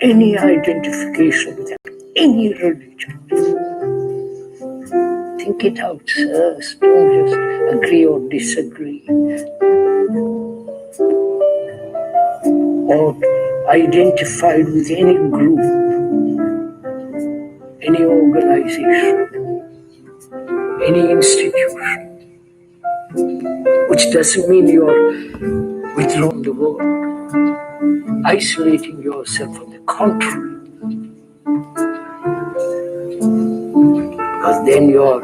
any identification with any religion. Think it out, sirs. Don't just agree or disagree. Or identified with any group, any organization, any institution. Which doesn't mean you're withdrawn the world, isolating yourself. On the contrary, because then you're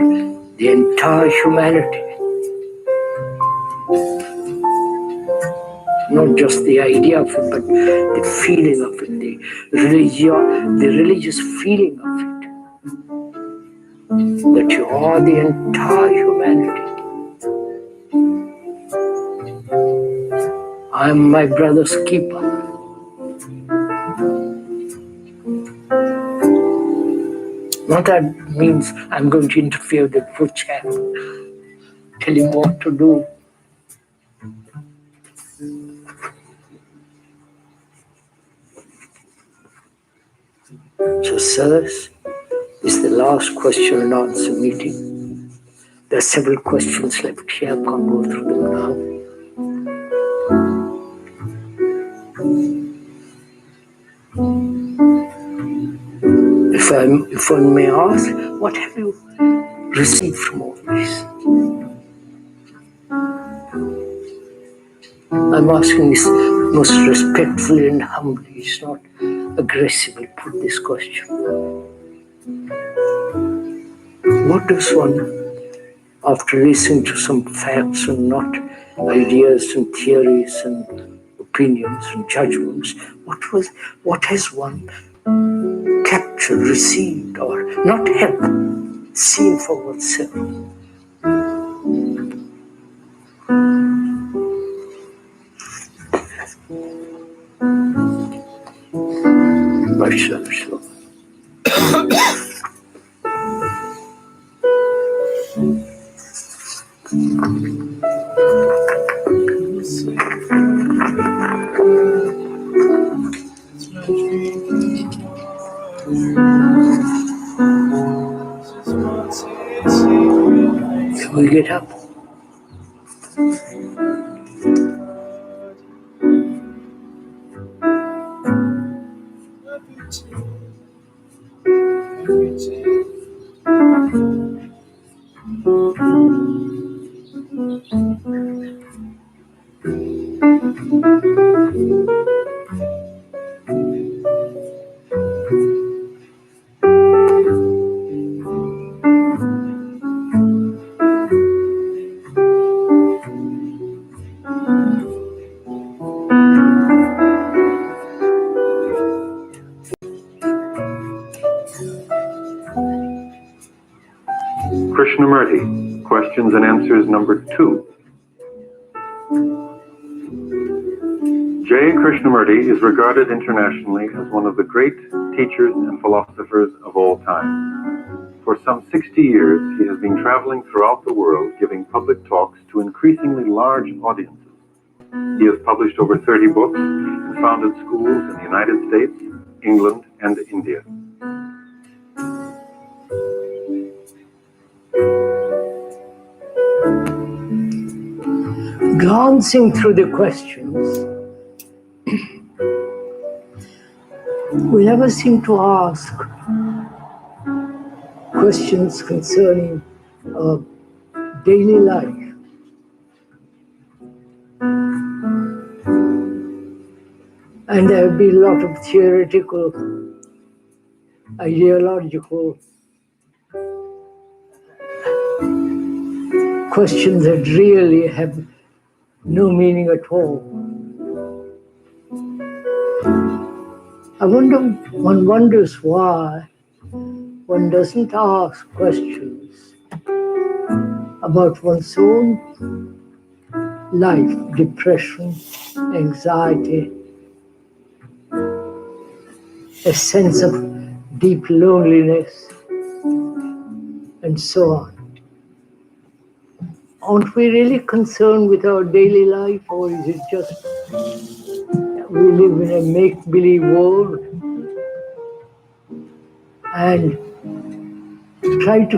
the entire humanity, not just the idea of it, but the feeling of it, the religious feeling of it, that you are the entire humanity. I am my brother's keeper. Not that means I'm going to interfere with the poor chap, tell him what to do. So, sirs, this is the last question and answer meeting. There are several questions left here. I can't go through them now. If one may ask, what have you received from all this? I'm asking this most respectfully and humbly. It's not aggressively put this question. What does one, after listening to some facts and not ideas and theories and opinions and judgments, what has one captured, received, or not have seen for oneself? Sure. Can we get up? Krishnamurti, questions and answers number 2. J. Krishnamurti is regarded internationally as one of the great teachers and philosophers of all time. For some 60 years, he has been traveling throughout the world giving public talks to increasingly large audiences. He has published over 30 books and founded schools in the United States, England, and India. Glancing through the questions, we never seem to ask questions concerning daily life. And there will be a lot of theoretical, ideological questions that really have no meaning at all. One wonders why one doesn't ask questions about one's own life, depression, anxiety, a sense of deep loneliness, and so on. Aren't we really concerned with our daily life, or is it just we live in a make-believe world and try to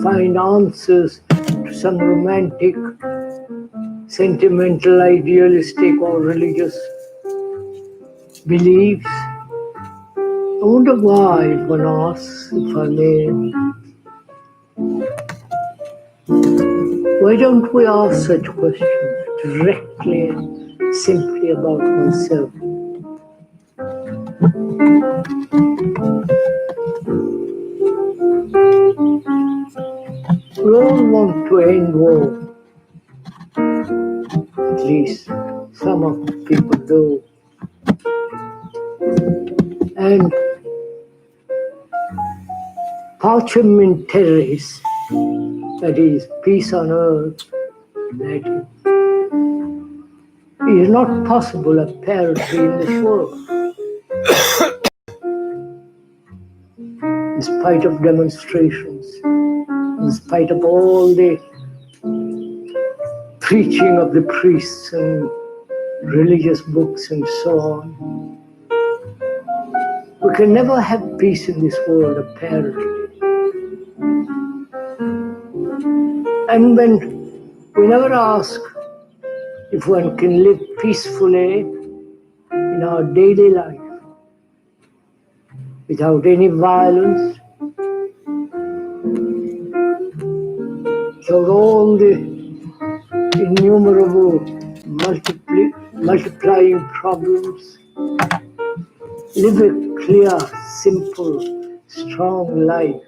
find answers to some romantic, sentimental, idealistic, or religious beliefs. I wonder why one asks, if I may, why don't we ask such questions directly and simply about oneself? We all want to end war, at least some of the people do. And Pacem terris, that is, peace on earth, that is not possible apparently in this world. In spite of demonstrations, in spite of all the preaching of the priests and religious books and so on, we can never have peace in this world apparently. And when we never ask if one can live peacefully in our daily life without any violence, without all the innumerable multiplying problems, live a clear, simple, strong life.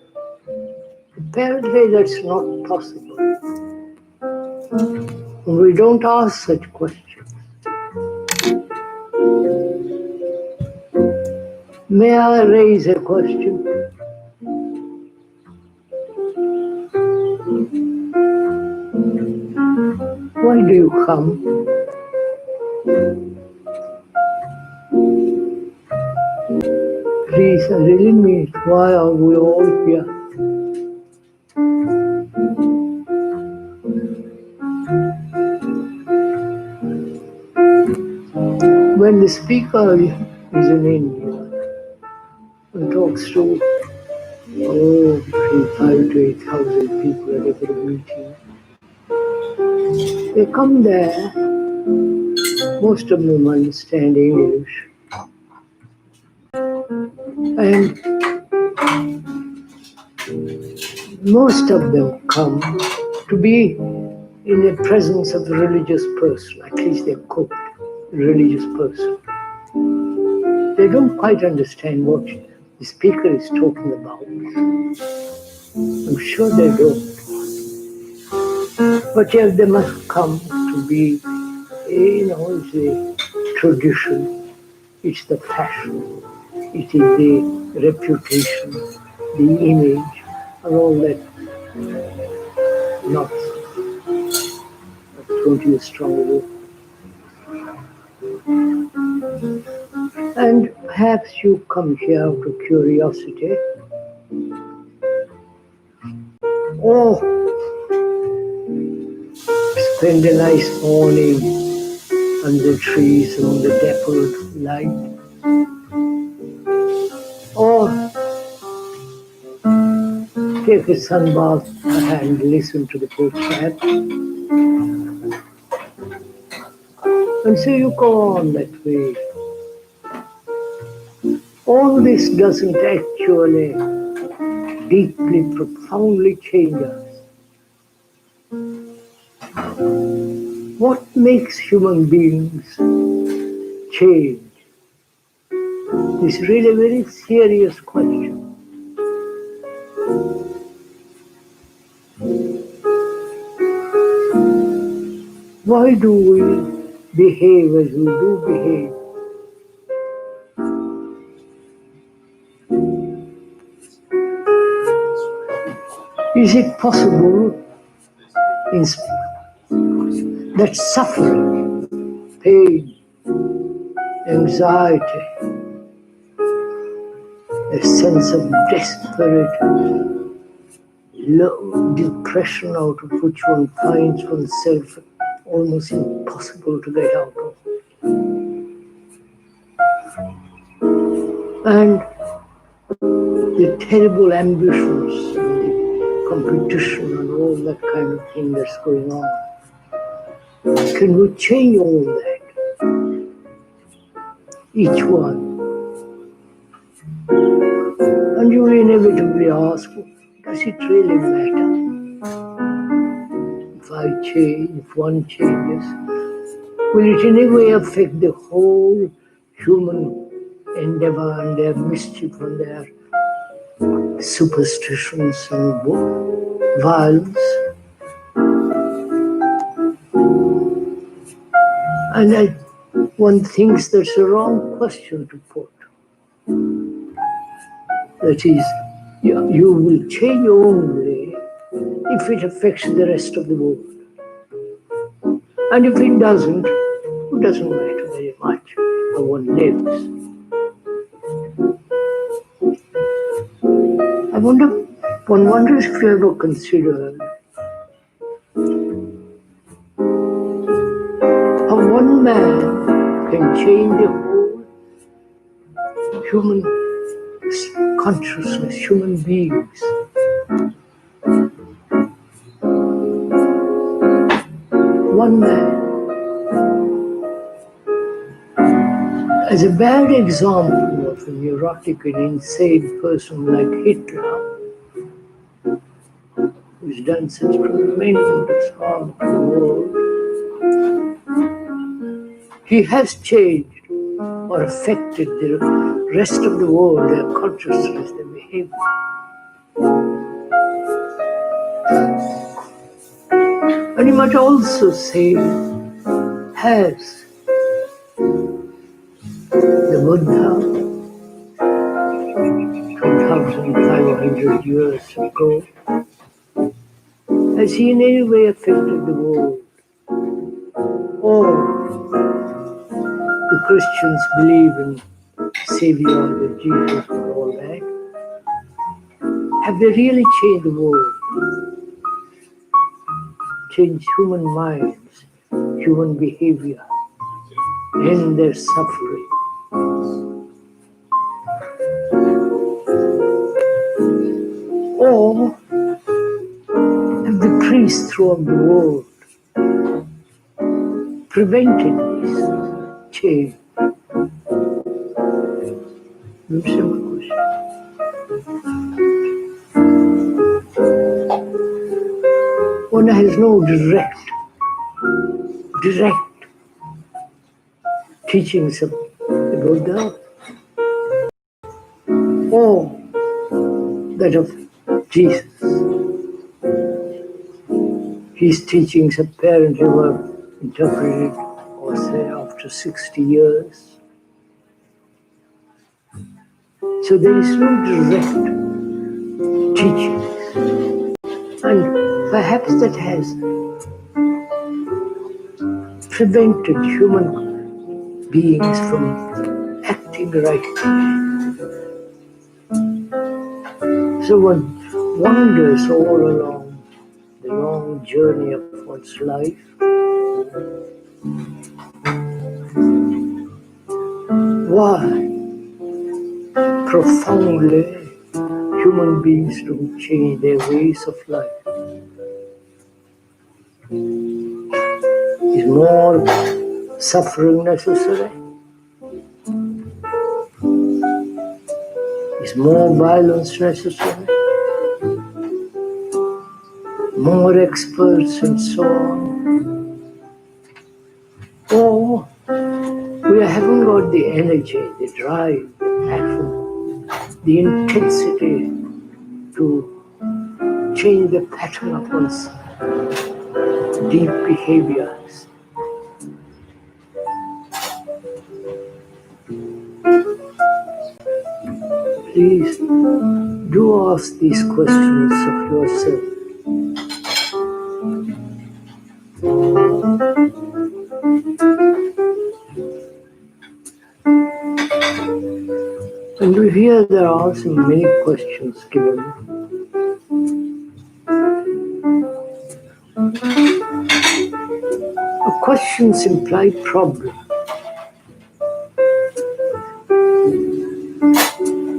Apparently that's not possible. We don't ask such questions. May I raise a question? Why do you come? Please, I really mean it. Why are we all here? When the speaker is in India and talks to between 5,000 to 8,000 people at every meeting, they come there, most of them understand English, and most of them come to be in the presence of a religious person, at least they could, a religious person. They don't quite understand what the speaker is talking about. I'm sure they don't. But yet they must come to be, it's the tradition, it's the fashion, it is the reputation, the image, and all that nonsense. Don't use strong words. And perhaps you come here out of curiosity, or spend a nice morning under the trees and on the dappled light, or take a sunbath and listen to the podcast. And so you go on that way. All this doesn't actually deeply, profoundly change us. What makes human beings change? This is really a very serious question. Why do we behave as we do behave? Is it possible that suffering, pain, anxiety, a sense of desperate depression out of which one finds oneself almost impossible to get out of, and the terrible ambitions and the competition and all that kind of thing that's going on. Can we change all that? Each one. And you will inevitably ask, does it really matter? If I change, if one changes, will it in any way affect the whole human endeavor and their mischief and their superstitions and violence? And one thinks that's a wrong question to put. That is, you will change only if it affects the rest of the world. And if it doesn't, it doesn't matter very much how one lives. One wonders if you ever considered how one man can change the whole human consciousness, human beings. One man. As a bad example of a neurotic and insane person like Hitler, who's done such tremendous harm to the world, he has changed or affected the rest of the world, their consciousness, their behavior. And you might also say, has the Buddha, 2,500 years ago, has he in any way affected the world? Or the Christians believe in Savior, the Jesus and all that. Have they really changed the world? Changed human minds, human behavior, end their suffering? Or have the priests throughout the world prevented this change? Simple question. One has no direct teachings of the Buddha or that of Jesus. His teachings apparently were interpreted, or say, after 60 years. So there is no direct teaching. And perhaps that has prevented human beings from acting rightly. So one wanders all along the long journey of one's life. Why profoundly human beings don't change their ways of life? Is more suffering necessary? Is more violence necessary? More experts and so on? Or we haven't got the energy, the drive, the passion, the intensity to change the pattern of one's deep behaviors. Please do ask these questions of yourself. And we hear there are so many questions given. Questions imply problems.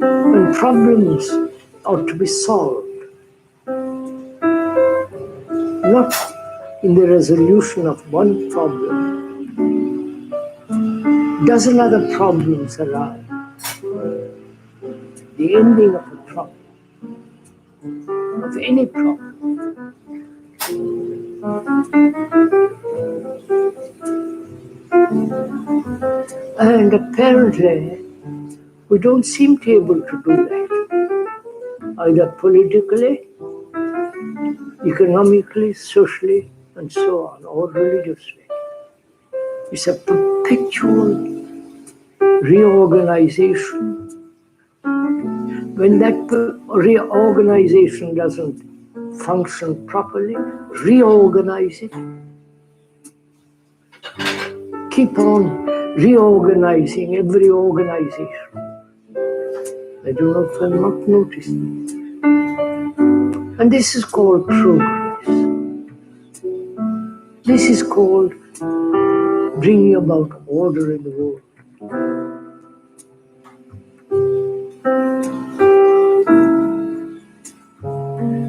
And problems ought to be solved, not in the resolution of one problem. Dozen other problems arise. The ending of a problem, of any problem, and apparently we don't seem to be able to do that, either politically, economically, socially, and so on, or religiously. It's a perpetual reorganization. When that reorganization doesn't function properly, reorganize it. Keep on reorganizing every organization. I don't know if I'm not noticing. And this is called progress. This is called bringing about order in the world.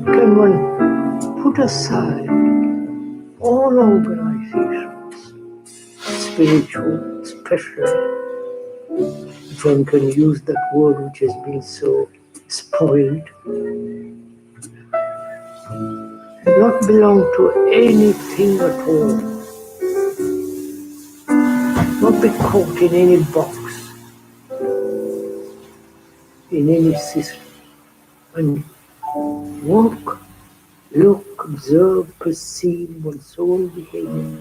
Can one put aside all organizations, spiritual especially, if one can use that word which has been so spoiled, not belong to anything at all, not be caught in any box, in any system, and walk, look, observe, perceive one's own behavior,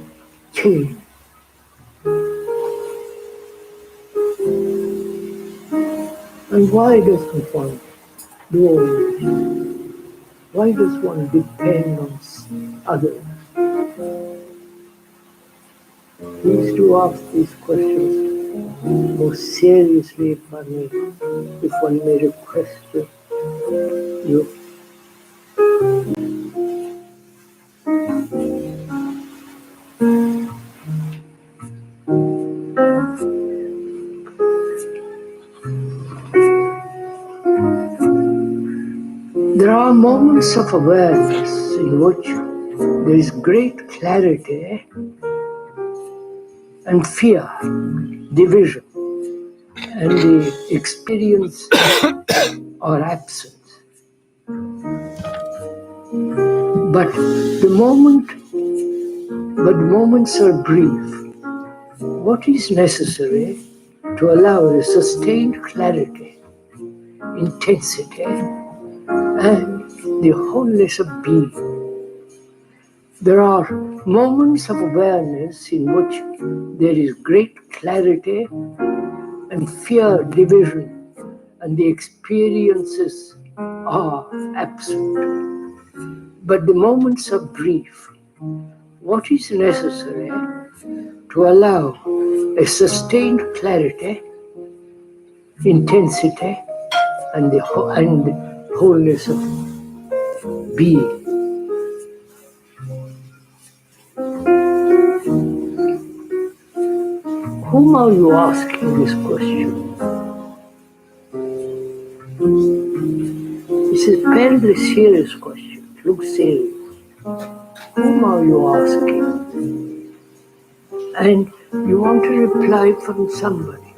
change. And why doesn't one do all this? Why does one depend on others? Please do ask these questions more seriously if one may request you. There are moments of awareness in which there is great clarity and fear, division, and the experience or absence. But the moments are brief. What is necessary to allow a sustained clarity, intensity, and the wholeness of being? There are moments of awareness in which there is great clarity and fear, division, and the experiences are absent. But the moments are brief. What is necessary to allow a sustained clarity, intensity, and the wholeness of being? Whom are you asking this question? This is a very serious question. It looks serious. Whom are you asking? And you want to reply from somebody.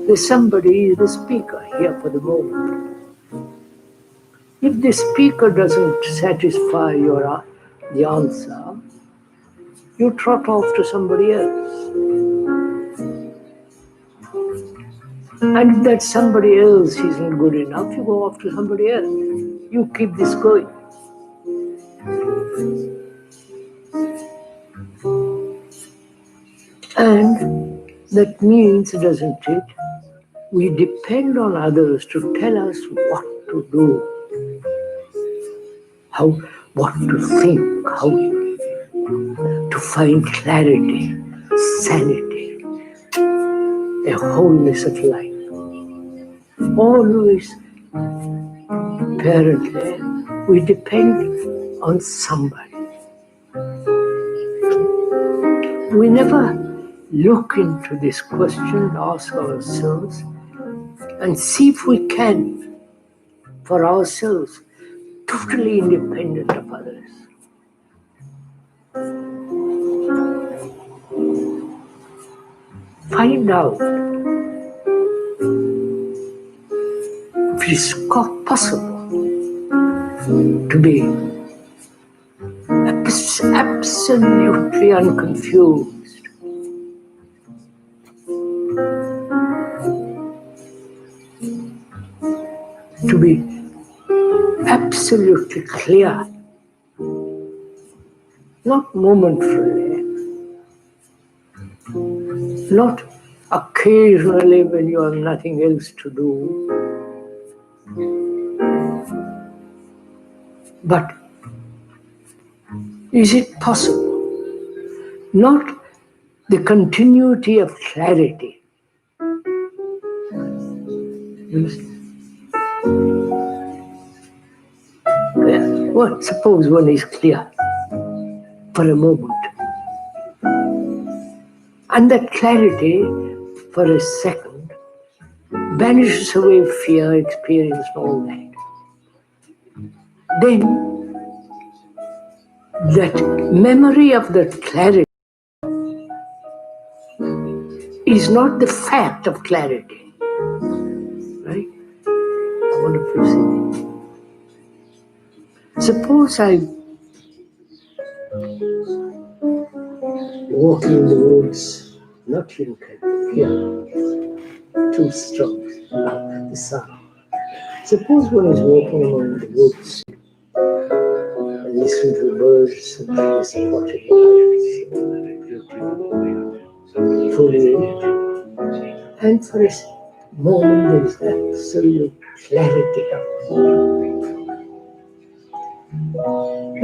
The somebody is the speaker here for the moment. If the speaker doesn't satisfy the answer, you trot off to somebody else. And if that somebody else isn't good enough, you go off to somebody else. You keep this going. And that means, doesn't it, we depend on others to tell us what to do, what to think, how to find clarity, sanity, a wholeness of life. Always, apparently, we depend on somebody. We never look into this question and ask ourselves, and see if we can, for ourselves, totally independent of others. Find out if it is possible to be absolutely unconfused, to be absolutely clear, not momentarily, not occasionally when you have nothing else to do, but is it possible? Not the continuity of clarity. Well, suppose one is clear for a moment, and that clarity for a second banishes away fear, experience, and all that. Then that memory of that clarity is not the fact of clarity. Right? I want to proceed. Suppose I walk in the woods, not here, too strong, the sound. Suppose one is walking among the woods and listen to the birds and listen to what it is, and for a moment there is absolute clarity.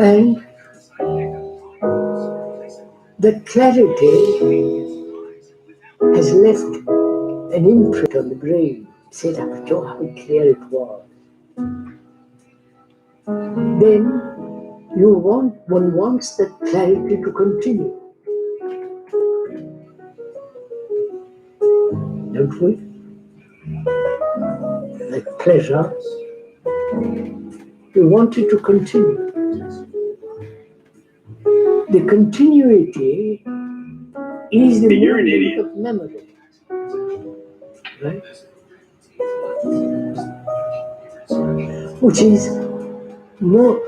And the clarity has left an imprint on the brain. Said, "Oh, how clear it was." Then one wants that clarity to continue. Don't we? Like pleasure, we want it to continue. The continuity is the movement of memory. Right? Which is more,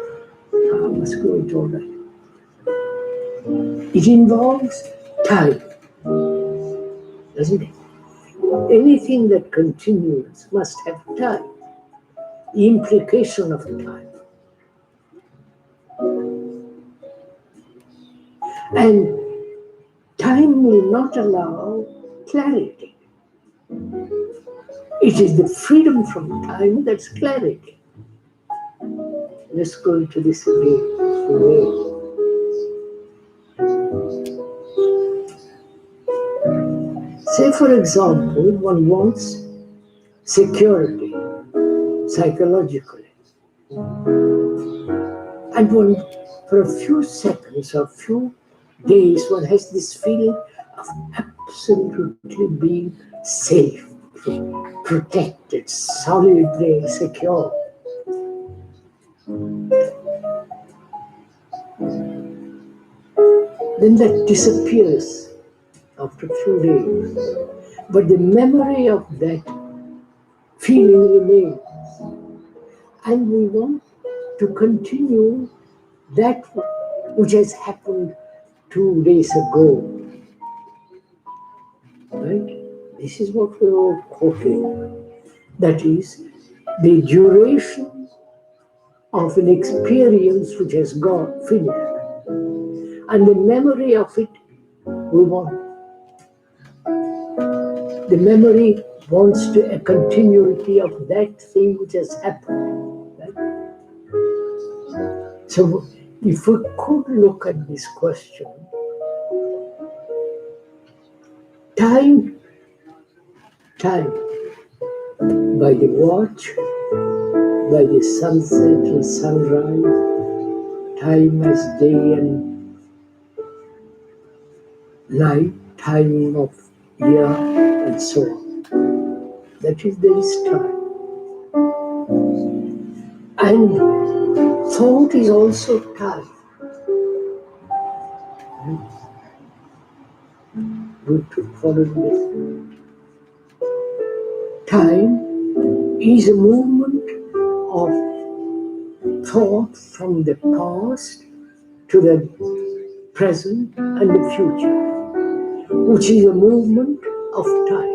I must go into all that. It involves time, doesn't it? Anything that continues must have time, the implication of time. And time will not allow clarity. It is the freedom from time that's clarity. Let's go into this again. Say, for example, one wants security psychologically. And one, for a few seconds or few days, one has this feeling of absolutely being safe, protected, solidly secure. Then that disappears after a few days. But the memory of that feeling remains. And we want to continue that which has happened 2 days ago. Right? This is what we're all quoting. That is, the duration of an experience which has gone, finished. And the memory of it, we want. The memory wants a continuity of that thing which has happened. Right? So, if we could look at this question, time, by the watch, by the sunset and sunrise, time as day and night, time of year, and so on. That is, there is time. And thought is also time. Good to follow this. Time is a movement of thought from the past to the present and the future, which is a movement of time.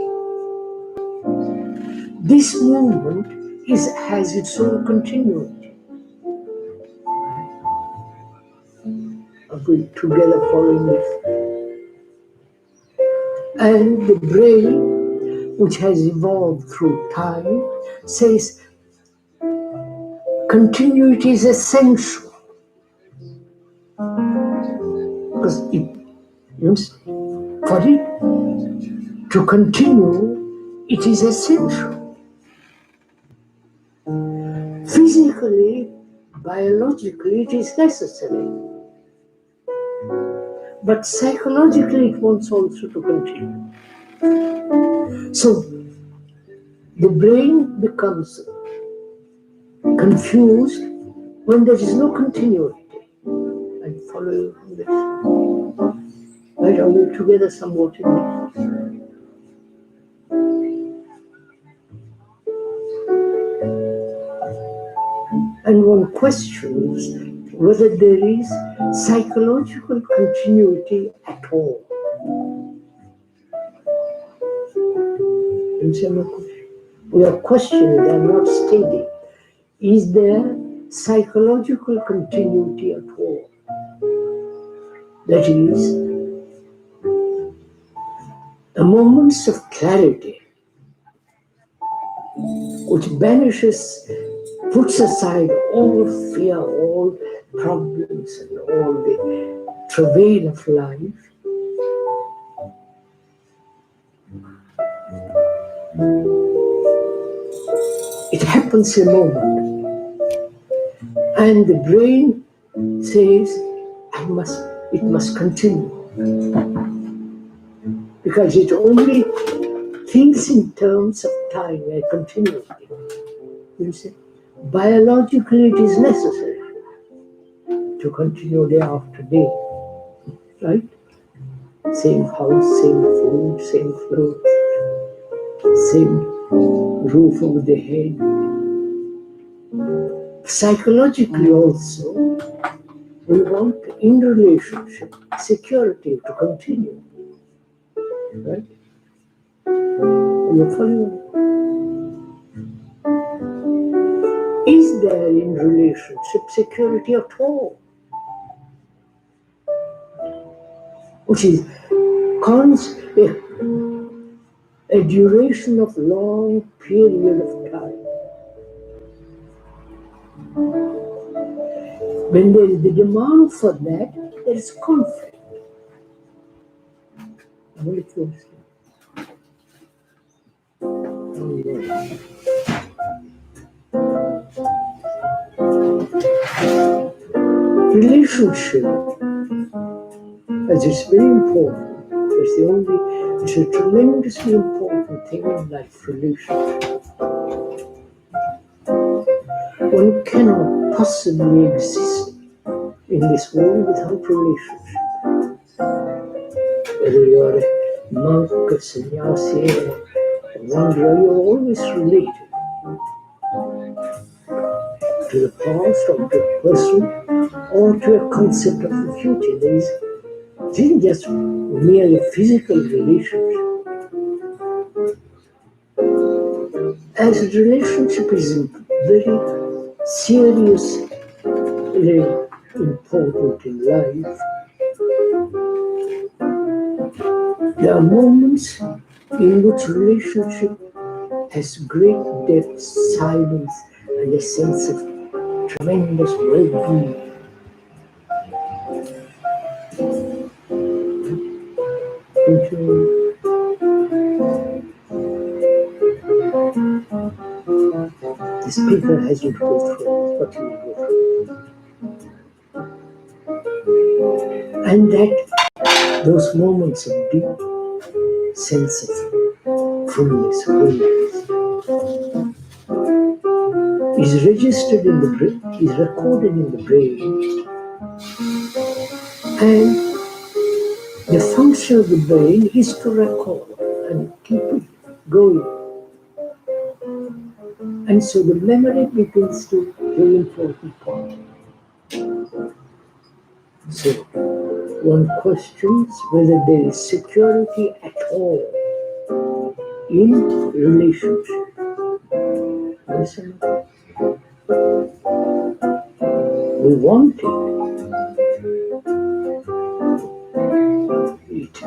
This movement has its own continuity. Are we together following this? And the brain, which has evolved through time, says continuity is essential. Because for it to continue, it is essential. Physically, biologically, it is necessary. But psychologically, it wants also to continue. So, the brain becomes confused when there is no continuity. And follow this. Right? Are we together somewhat in this? And one questions whether there is psychological continuity at all. We are questioning, they are not stating. Is there psychological continuity at all? That is, the moments of clarity which banishes, puts aside all fear, all problems and all the travail of life, it happens in a moment. And the brain says, it must continue. Because it only thinks in terms of time and continuity. You see? Biologically, it is necessary to continue day after day, right? Same house, same food, same clothes, same roof over the head. Psychologically also, we want in relationship security to continue, right? Are you following? Is there in relationship security at all? Which is a duration of long period of time. When there is the demand for that, there is conflict. Relationship, as it's very important, it's a tremendously important thing in life, relationship. One cannot possibly exist in this world without relationship. Whether you are a monk, a sannyasi, a wanderer, you are always related to the past or to a person or to a concept of the future. It isn't just merely physical relationship. As a relationship is very seriously important in life, there are moments in which relationship has great depth, silence, and a sense of tremendous well-being. The speaker hasn't gone through what he will go through. And that those moments of deep sense of fullness, wholeness, is registered in the brain, is recorded in the brain, and the function of the brain is to record and keep it going. And so the memory begins to reinforce the point. So one questions whether there is security at all in relationship. Listen, we want it.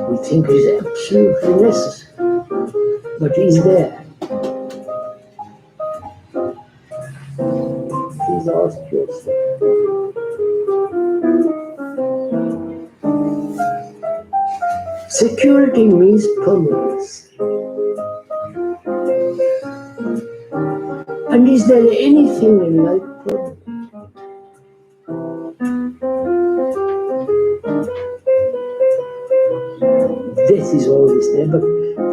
We think it is absolutely necessary. But is there? Please ask yourself. Security means permanence. And is there anything in life permanent? Death is always there, but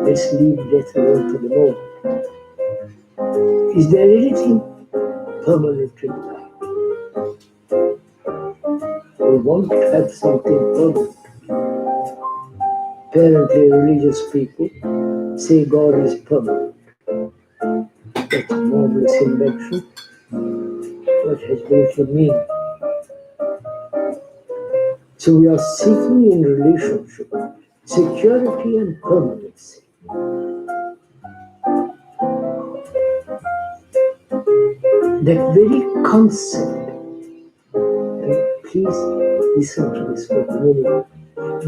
let's leave death alone for the moment. Is there anything permanent in life? We want to have something permanent. Apparently, religious people say God is permanent. That's a marvelous invention, but has little meaning. So we are seeking in relationship security and permanency. That very concept, and please listen to this for a minute,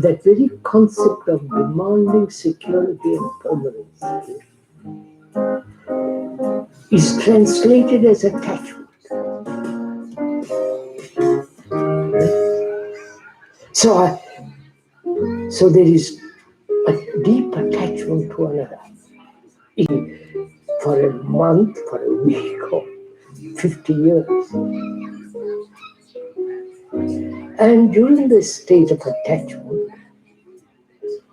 that very concept of demanding security and permanency is translated as attachment. So there is a deep attachment to another. For a month, for a week, or 50 years. And during this state of attachment,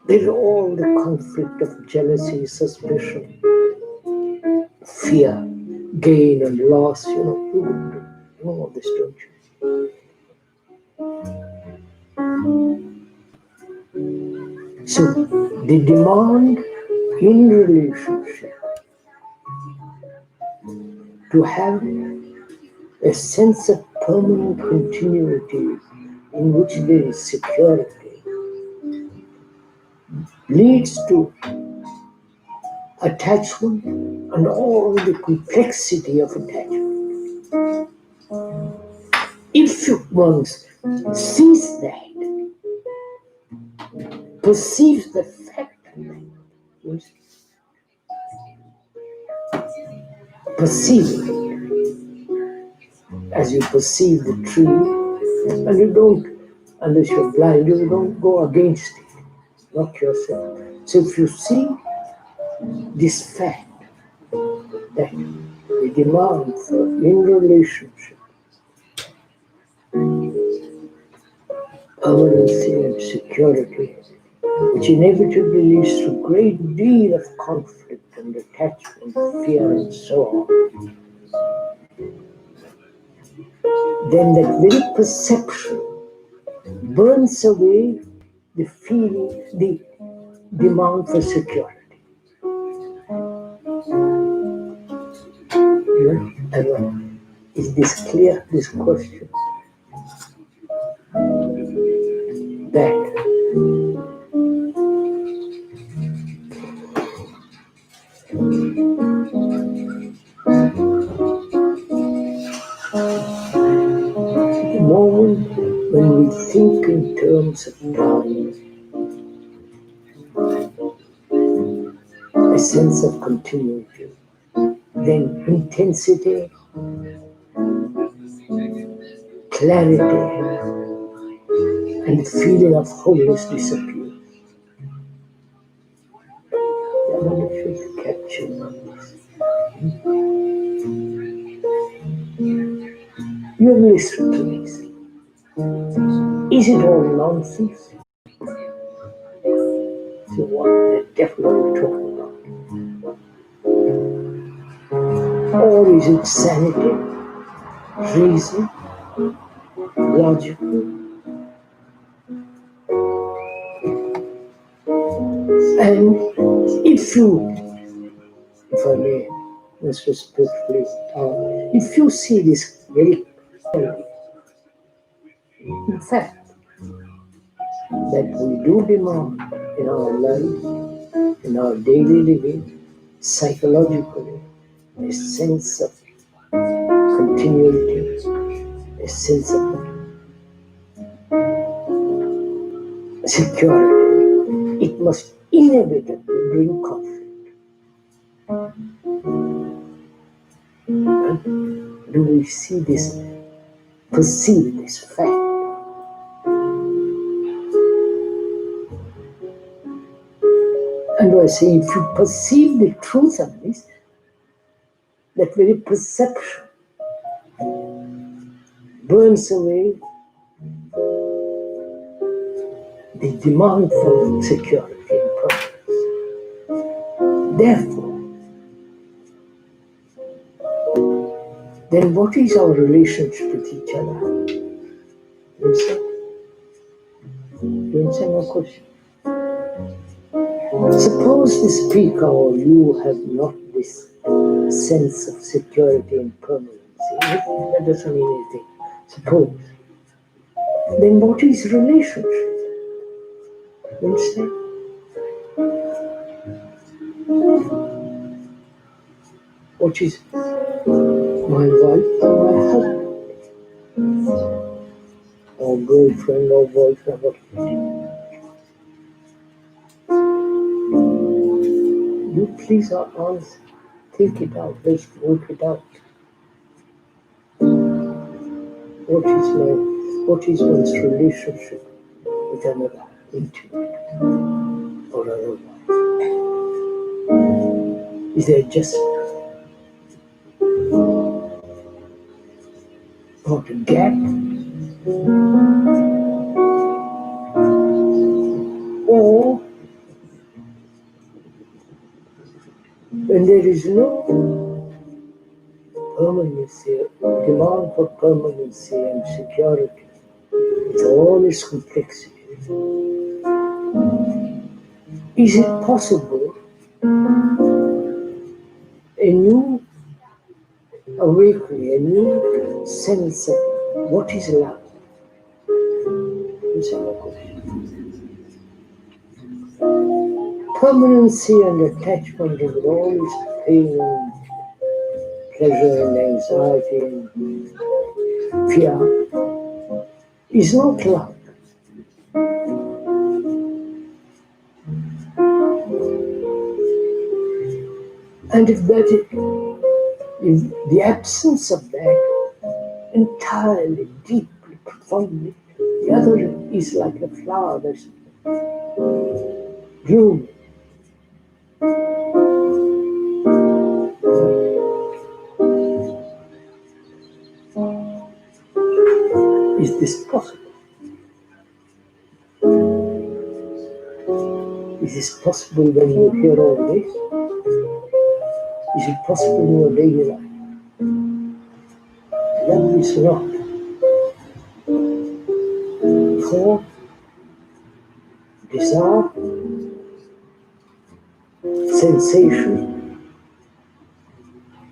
there is all the conflict of jealousy, suspicion, fear, gain and loss. You know all this, don't you? So the demand in relationship to have a sense of permanent continuity in which there is security leads to attachment and all the complexity of attachment. If one sees that, perceives the fact that, perceiving it as you perceive the tree, and you don't, unless you're blind, you don't go against it, not yourself. So if you see this fact that the demand for in relationship, permanency and security, which inevitably leads to a great deal of conflict and attachment, fear and so on, then that very perception burns away the feeling, the demand for security. Is this clear, this question? That the moment when we think in terms of time, a sense of continuity, then intensity, clarity, and the feeling of wholeness disappears. I wonder if you can capture this. You have listened to this. Is it all nonsense? So what the devil are we talking about? Or is it sanity, reason, logical? And if I may, most respectfully, if you see this very clearly, in fact, that we do demand in our life, in our daily living, psychologically, a sense of continuity, a sense of security, it must inevitably bring conflict. And do we see this, perceive this fact? And I say, if you perceive the truth of this, that very perception burns away the demand for security and progress. Therefore, then what is our relationship with each other? You understand? You understand my question? Suppose the speaker or you have not this sense of security and permanency. That doesn't mean anything. Suppose. Then what is relationship? You understand? What is my wife or my husband? Or girlfriend or boyfriend? You please answer. Take it out. Let's work it out. What is one's relationship with another intimate or otherwise? Is there just not a gap? Or when there is no permanency, demand for permanency and security, with all its complexity, is it possible a new awakening, a new sense of what is love? Permanency and attachment with all its pain and pleasure and anxiety and fear is not love. And if the absence of that entirely, deeply, profoundly, the other is like a flower that's blooming. Is this possible? Is this possible when you hear all this? Is it possible in your daily life? Love is not thought, desire, sensation.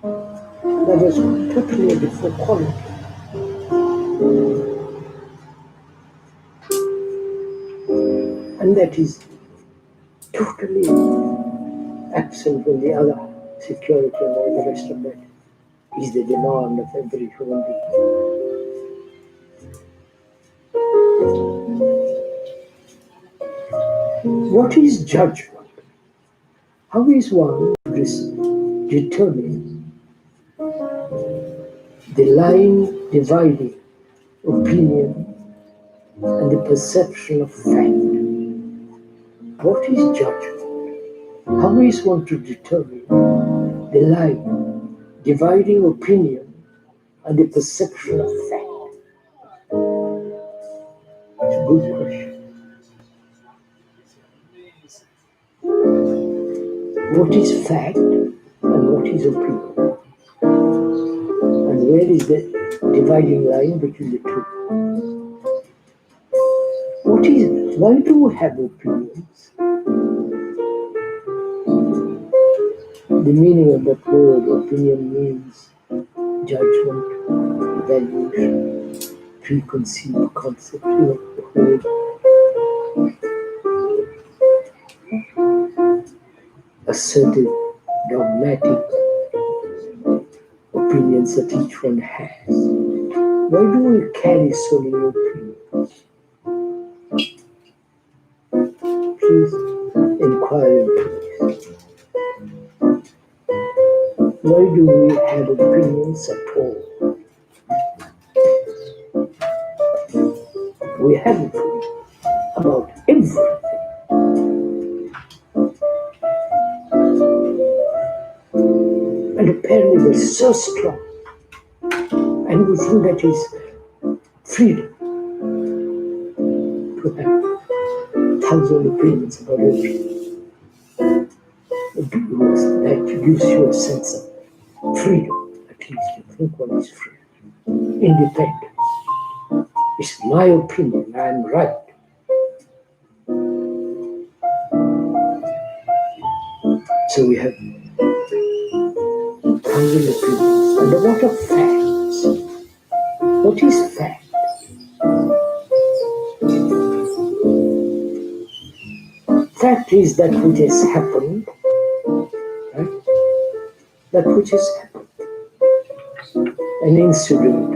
That is totally a different quality. And that is totally absent when the other security and all the rest of that is the demand of every human being. What is judgment? How is one to determine the line dividing opinion and the perception of fact? What is judgment? How is one to determine the line dividing opinion and the perception of fact? It's a good question. What is fact and what is opinion? where is the dividing line between the two? Why do we have opinions? The meaning of that word opinion means judgment, valuation, preconceived concept, assertive, dogmatic opinions that each one has. Why do we carry so many opinions? Please inquire into this. Why do we have opinions at all? We have opinions about everything. And apparently they're so strong. And we think that is freedom to have thousand opinions about everything. That gives you a sense of freedom. At least you think one is free. Independence. It's my opinion, I'm right. So we have thousand opinions. And what are facts? What is fact? Fact is that which has happened, right? That which has happened. An incident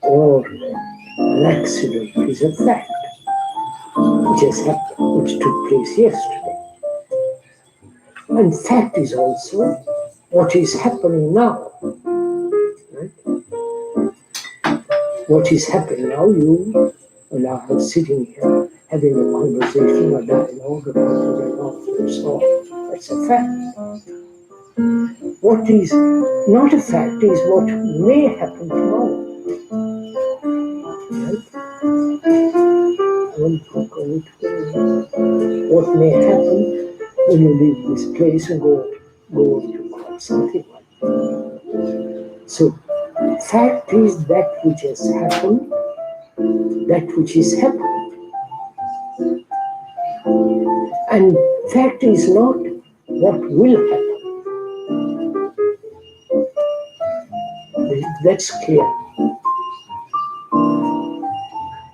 or an accident is a fact which has happened, which took place yesterday. And fact is also what is happening now. Right? What is happening now, you and I are sitting here having a conversation, a dialogue about the right and so on. That's a fact. What is not a fact is what may happen tomorrow. Right? What may happen when you leave this place and go to something like that. So, fact is that which has happened, that which is happening. And fact is not what will happen. That's clear.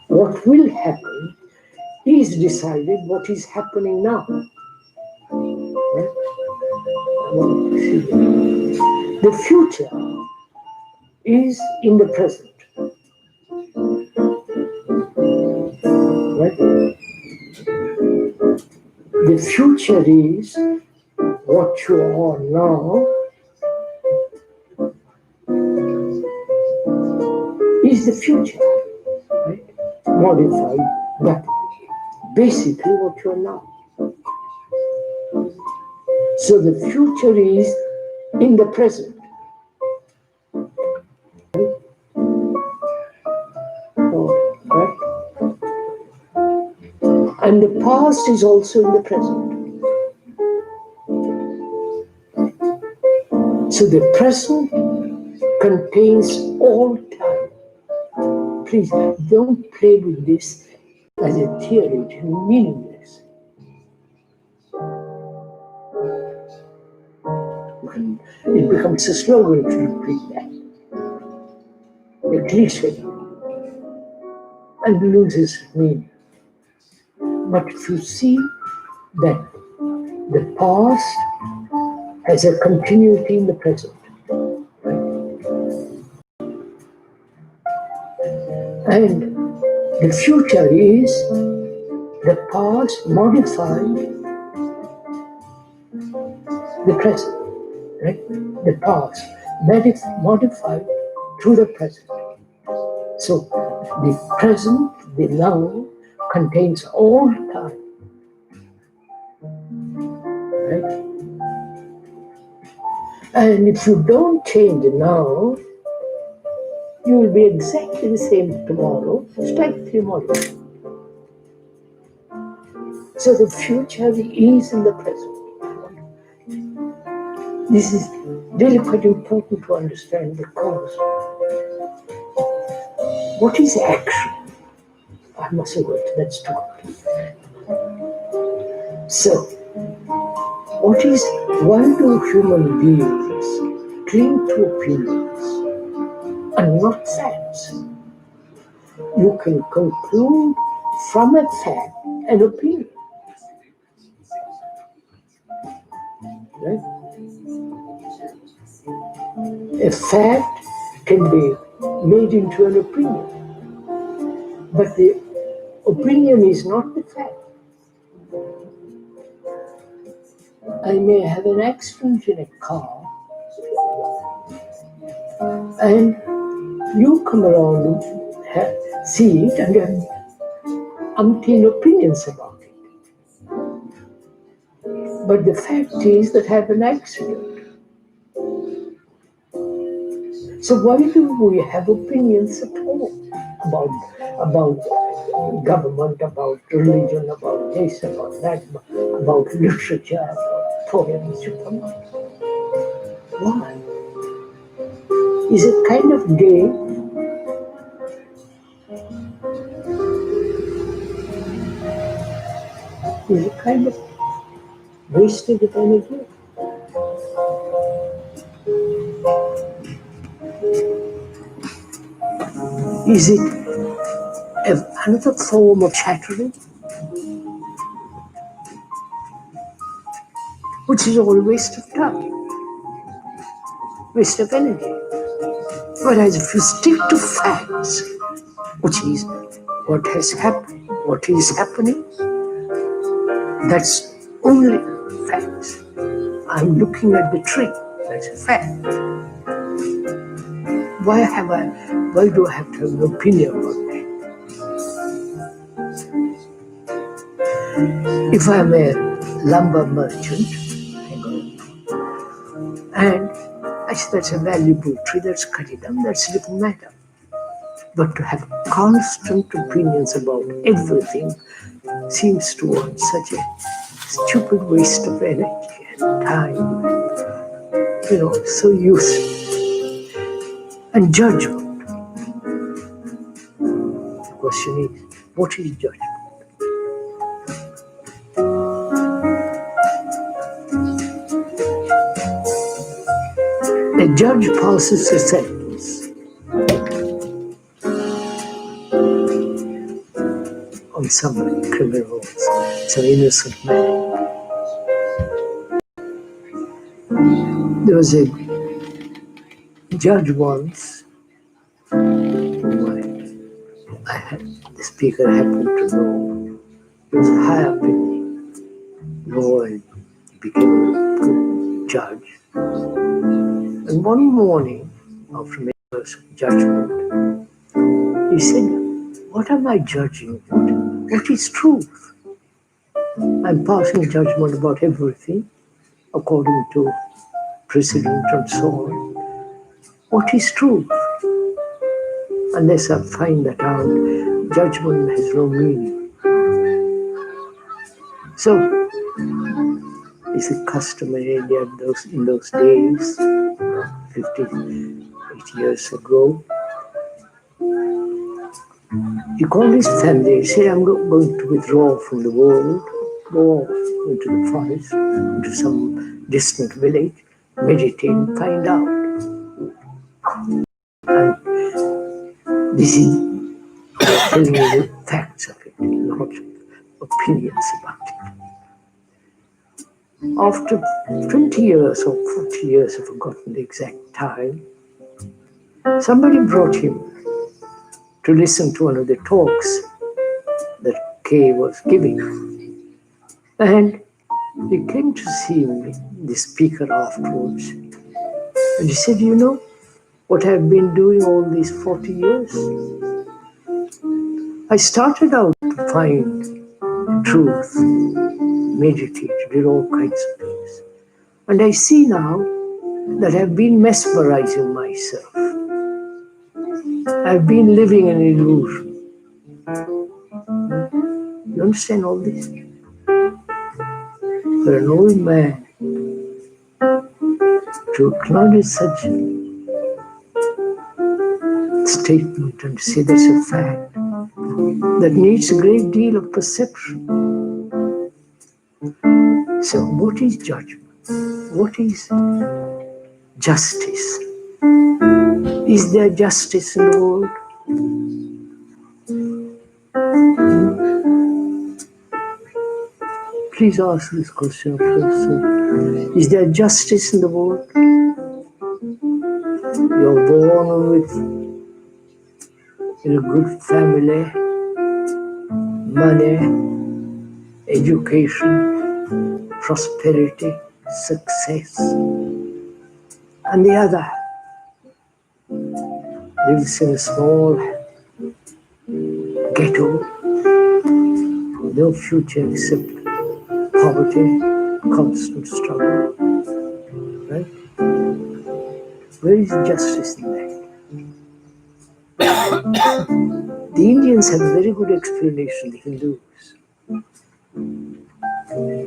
What will happen is decided what is happening now. Right? The future is in the present. Right? The future is what you are now, is the future, right? Modified, but basically what you are now. So the future is in the present. Right? And the past is also in the present. So the present contains all time. Please don't play with this as a theory, it is meaningless. It becomes a slogan to repeat that. A cliche. And loses meaning. But if you see that the past has a continuity in the present, and the future is the past modified the present, right? The past that is modified to the present. So the present, the now, contains all time, right? And if you don't change now, you will be exactly the same tomorrow, slightly modified. So the future is in the present. This is really quite important to understand, because what is action? I must have got that's too. So, why do human beings cling to opinions and not facts? You can conclude from a fact an opinion. Right? A fact can be made into an opinion, but the opinion is not the fact. I may have an accident in a car, and you come around and see it and have umpteen opinions about it. But the fact is that I have an accident. So why do we have opinions at all about government, about religion, about this, about that, about literature, about poems? Why? Is it kind of game? Is it kind of wasted of energy? Is it another form of chattering, which is all waste of time, waste of energy? Whereas if you stick to facts, which is what has happened, what is happening, that's only facts. I'm looking at the tree, that's a fact. Why do I have to have an opinion about that? If I'm a lumber merchant, and that's a valuable tree, that's cut it down, that's a different matter. But to have constant opinions about everything seems to want such a stupid waste of energy and time, and, so useless. And judgment. The question is, what is judgment? A judge passes a sentence on some criminal, some innocent man. There was a judge once whom the speaker happened to know. He was high up in law and became a good judge. And one morning, after making a judgment, he said, "What am I judging? What is truth? I'm passing judgment about everything according to precedent and so on. What is truth? Unless I find that out, judgment has no meaning." So, is it customary in those days, 50, 80 years ago? He called his family and said, "I'm going to withdraw from the world, go off into the forest, into some distant village, meditate and find out." And this is telling you the facts of it, not opinions about it. After 20 years or 40 years, I've forgotten the exact time, somebody brought him to listen to one of the talks that Kay was giving. And he came to see me, the speaker, afterwards. And he said, "You know what I've been doing all these 40 years? I started out to find truth, meditated, did all kinds of things. And I see now that I've been mesmerizing myself. I've been living in illusion." You understand all this? For an old man to to acknowledge such statement and say that's a fact that needs a great deal of perception. So, what is judgment? What is justice? Is there justice in the world? Please ask this question of yourself. Is there justice in the world? You're born in a good family, money, education, prosperity, success. And the other lives in a small ghetto, no future except poverty, constant struggle. Right? Where is justice in that? The Indians have a very good explanation, the Hindus,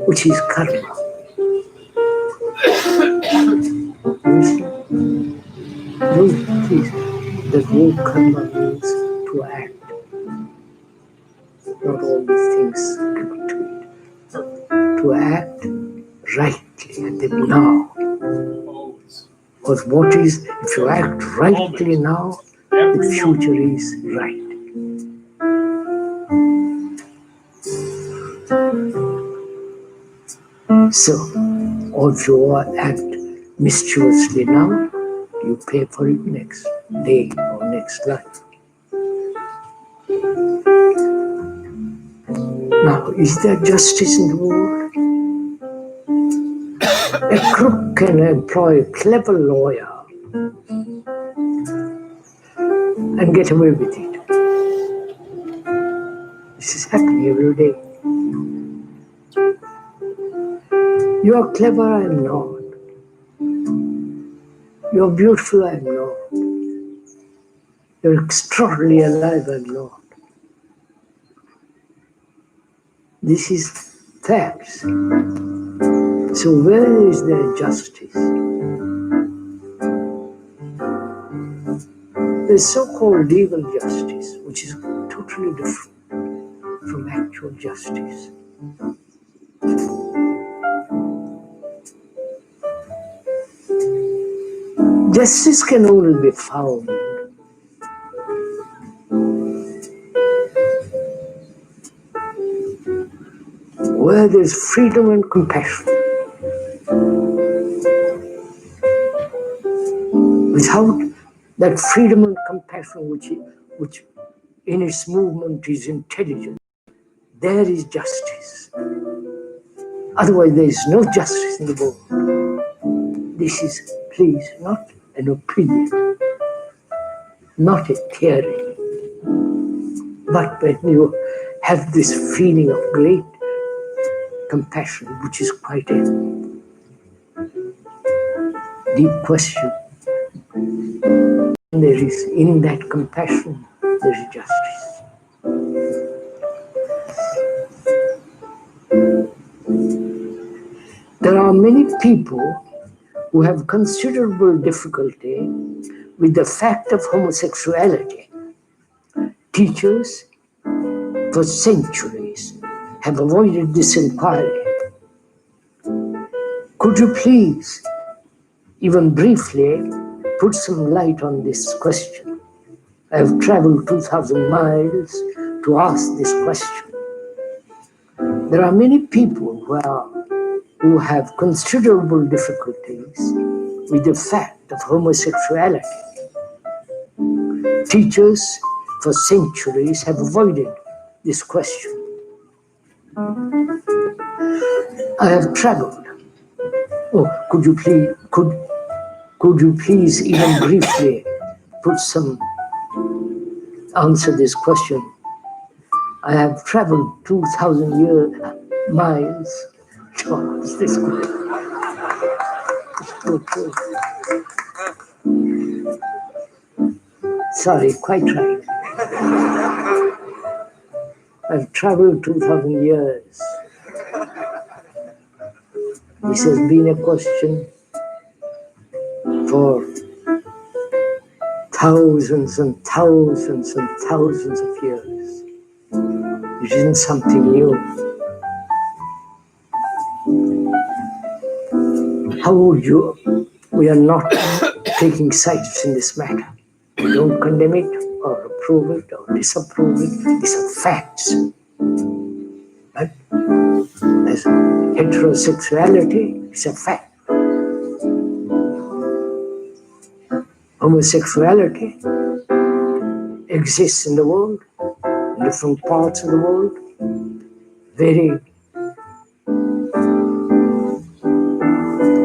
which is karma. You see? No, please, that word karma means to act. Not all these things given to it. To act rightly at the now. Because what is, if you act rightly now, the future is right. So, or if you act mischievously now, you pay for it next day or next life. Now, is there justice in the world? A crook can employ a clever lawyer and get away with it. This is happening every day. You are clever, I am not. You are beautiful, I am not. You are extraordinarily alive, I am not. This is facts. So where is there justice? There's so-called legal justice, which is totally different from actual justice. Justice can only be found where there's freedom and compassion. Without that freedom and compassion, which in its movement is intelligent, there is justice. Otherwise, there is no justice in the world. This is, please, not an opinion, not a theory, but when you have this feeling of great compassion, which is quite a deep question, there is, in that compassion, there is justice. There are many people who have considerable difficulty with the fact of homosexuality. Teachers for centuries have avoided this inquiry. Could you please, even briefly, put some light on this question? I have traveled 2,000 miles to ask this question. There are many people who have considerable difficulties with the fact of homosexuality. Teachers for centuries have avoided this question. I have traveled. Oh, could you please even briefly put some answer this question? I have traveled 2,000 miles to ask this question. Sorry, quite right. I've traveled 2,000 years. This has been a question for thousands and thousands and thousands of years. It isn't something new. How would you? We are not taking sides in this matter. We don't condemn it or approve it or disapprove it. These are facts. But as heterosexuality is a fact. Homosexuality exists in the world, in different parts of the world, very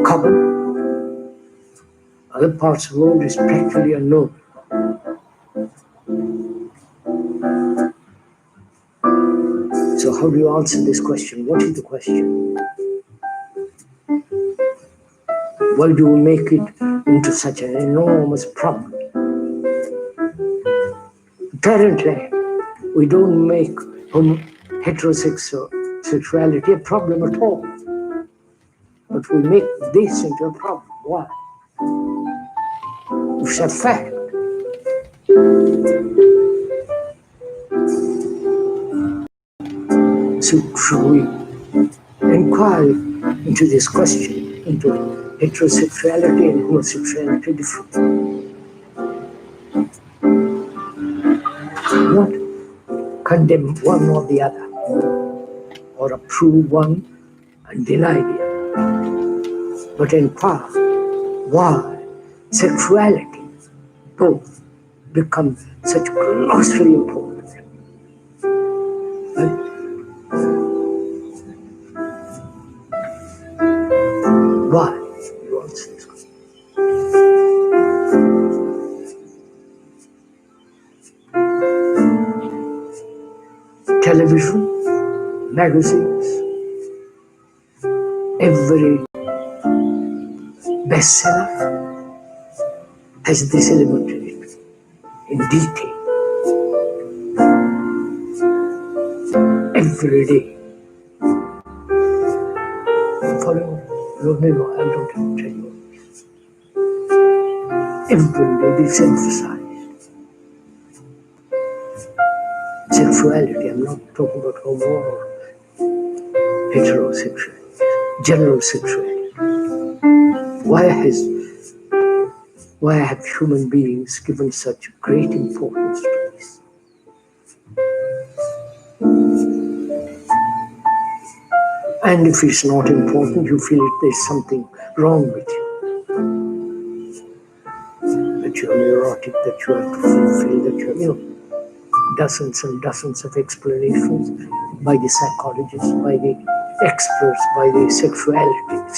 common. Other parts of the world is practically unknown. So how do you answer this question? What is the question? Why do we make it into such an enormous problem? Apparently, we don't make heterosexuality a problem at all. But we make this into a problem. Why? It's a fact. So should we inquire into this question, into heterosexuality and homosexuality different? Not condemn one or the other, or approve one and deny the other, but inquire why sexuality both become such colossally important. Right? Why? You answer this question. Television, magazines, every bestseller has this element in it, in detail. Every day. Following, I don't have to tell you. Every day this emphasized. Sexuality, I'm not talking about homo or heterosexuality, general sexuality. Why have human beings given such great importance to this? And if it's not important, you feel there's something wrong with you. That you're neurotic, that you have to fulfill, that you're, dozens and dozens of explanations by the psychologists, by the experts, by the sexualists.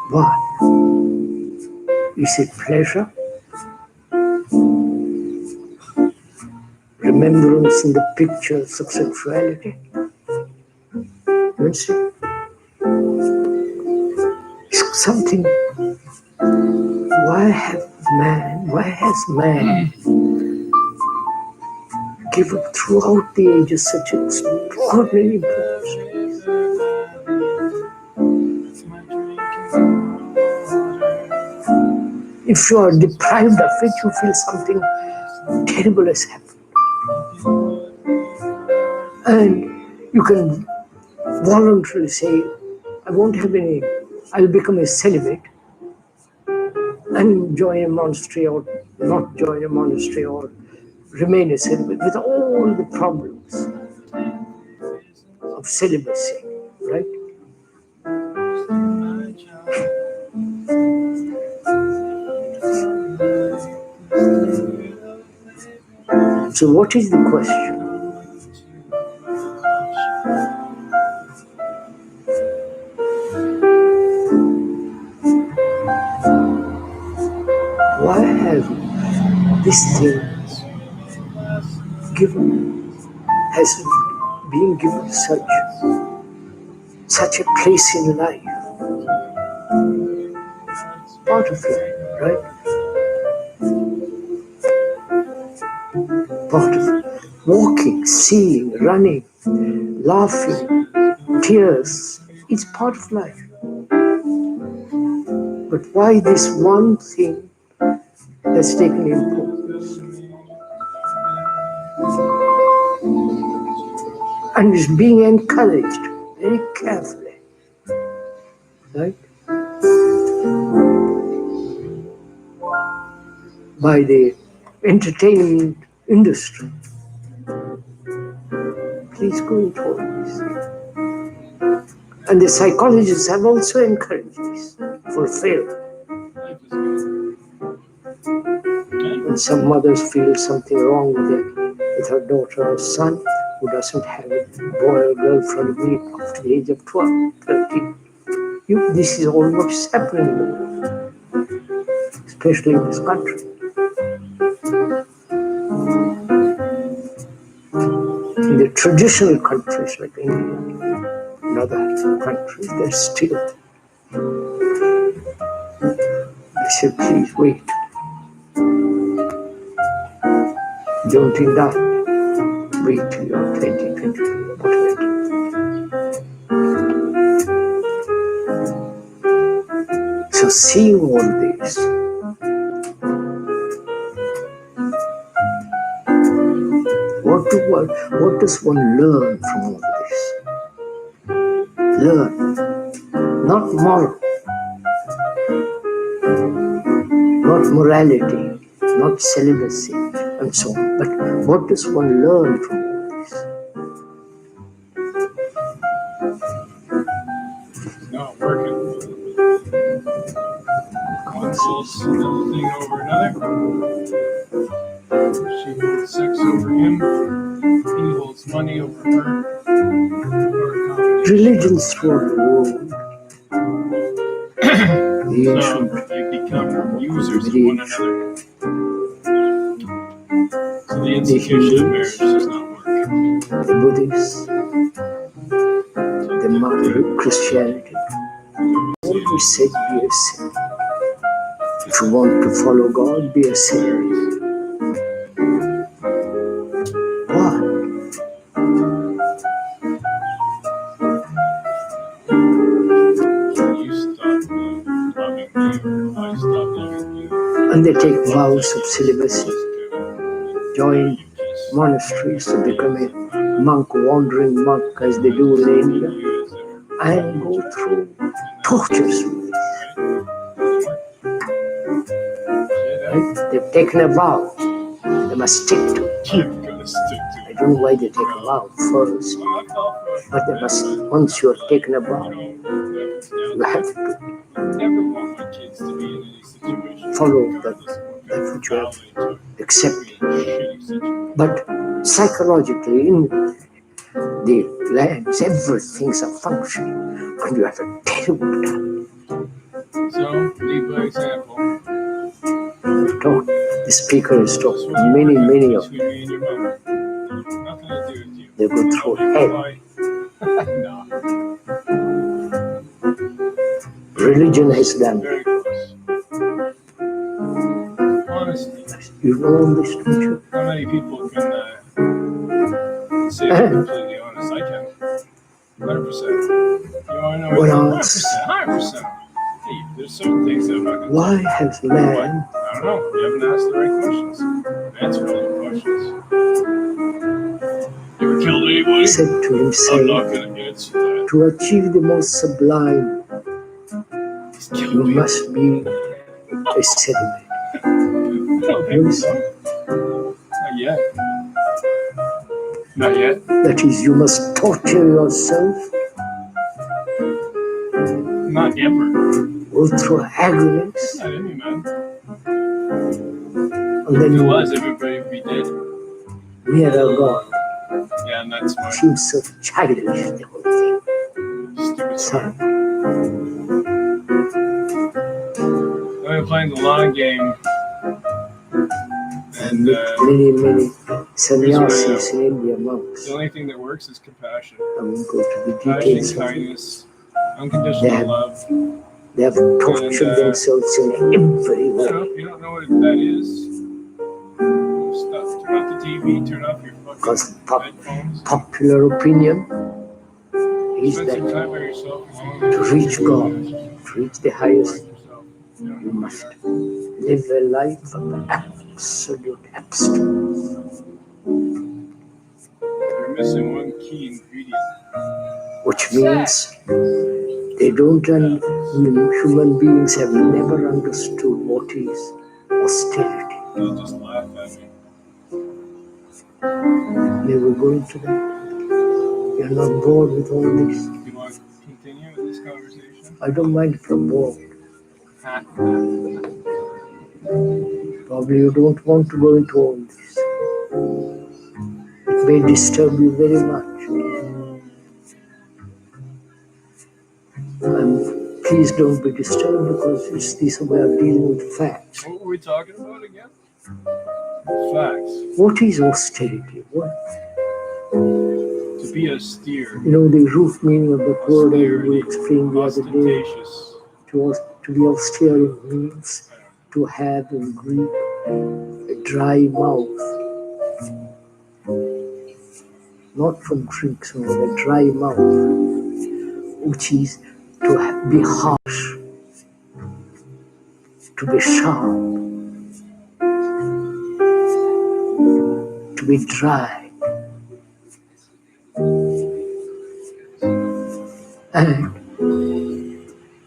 Why? Is it pleasure? Remembrance in the pictures of sexuality? You see? It's something. Why has man given throughout the ages such extraordinary importance? If you are deprived of it, you feel something terrible has happened. And you can voluntarily say, I won't have any, I'll become a celibate and join a monastery or not join a monastery or remain a celibate with all the problems of celibacy, right? So what is the question? Why have this thing has been given such a place in life? Part of life, right? Part of walking, seeing, running, laughing, tears, It's part of life. But why this one thing has taken importance and is being encouraged very carefully, right? By the entertainment industry. Please go into all this. And the psychologists have also encouraged this, fulfilled. When some mothers feel something wrong with her daughter or son who doesn't have a boy or girl from me after the age of 12, 13. This is all what is happening in the world, especially in this country. In the traditional countries like India and other countries, they're still. They say, please wait. Don't induct. Wait till you're 20, 22, whatever. So seeing all this, what does one learn from all this? Learn, not moral, not morality, not celibacy, and so on. But what does one learn from all this? It's not working. One holds another thing over another. She holds sex over him. He holds money over her. Religions throughout the world, the ancient, So you become users of one another. So the institution of marriage does not work. the Buddhists, the modern Christianity, always said be a sinner. If you want to follow God, be a sinner. Why? You stop loving you, I stop loving you. And they take vows of celibacy, join monasteries to become a monk, wandering monk as they do in India, and go through tortures with this. Right? They've taken a vow. They must stick to it. You've got to stick to I it. don't know why they take a vow first, but they must, once you have taken a vow, you have to Never want my kids to be in any situation. follow that which you have accepted. But psychologically, in the lands, everything's a function, and you have a terrible time. So, lead by example. I've talked, the speaker has talked, many of them. Between me and your mother. Nothing to do with you. They go through hell. No. Religion has done Very close. Honestly, You know all this, don't you? how many people can say they're completely honest? I can. 100%. You want to know What what? else? 100%. Hey, there's certain things that I'm not going to Why has man I don't know. You haven't asked the right questions. Answer all the questions. You ever killed anybody? said to I'm himself, not going to answer that. to achieve the most sublime, He's killed you me. must be a celibate. I don't think so. Not yet. Not yet. That is, you must torture yourself, Not ever. go through agonies, Not in me, man. and If it then was, everybody would be dead. near a God. Yeah, and that's my Seems so childish, the whole thing. stupid Sorry. song. I've been playing the long game. And Many sannyasis in India, monks. the only thing that works is compassion. I won't go to the Compassion, details of it. kindness, unconditional Yeah. love. They have tortured themselves in every You way. know, if you don't know what that is, turn off the TV, turn off your fucking Because headphones. popular opinion is Spend some that time by yourself. to reach God, to reach the highest, you must live a life of absolute abstinence. You're missing one key ingredient. Which means they don't, human beings have never understood what is austerity. They'll just laugh at me. May we go into that? You're not bored with all this? You want to continue with this conversation? I don't mind if you're bored. Probably you don't want to go into all this. It may disturb you very much. Please don't be disturbed because it's this way of dealing with facts. What were we talking about again? Facts. What is austerity? What? To be austere. You know, the root meaning of that word I will explain the other day. Ostentatious. To be austere means to have in Greek a dry mouth. Not from drinks, but a dry mouth, which is to be harsh, to be sharp, to be dry. And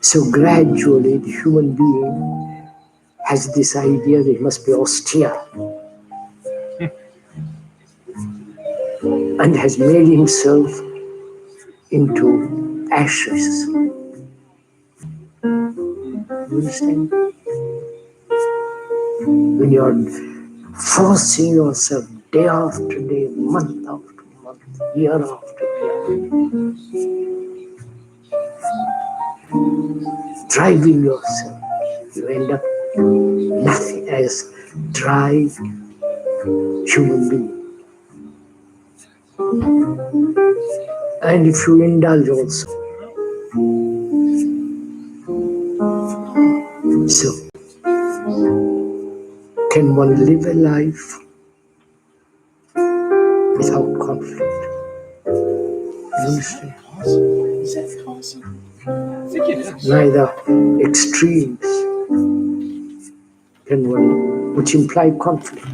so gradually the human being has this idea that he must be austere and has made himself into ashes. You understand? When you are forcing yourself day after day, month after month, year after year, driving yourself, you end up nothing as dry human being. And if you indulge also. So, can one live a life without conflict? You understand? Is that possible? I think it is. Neither extremes can one, which imply conflict.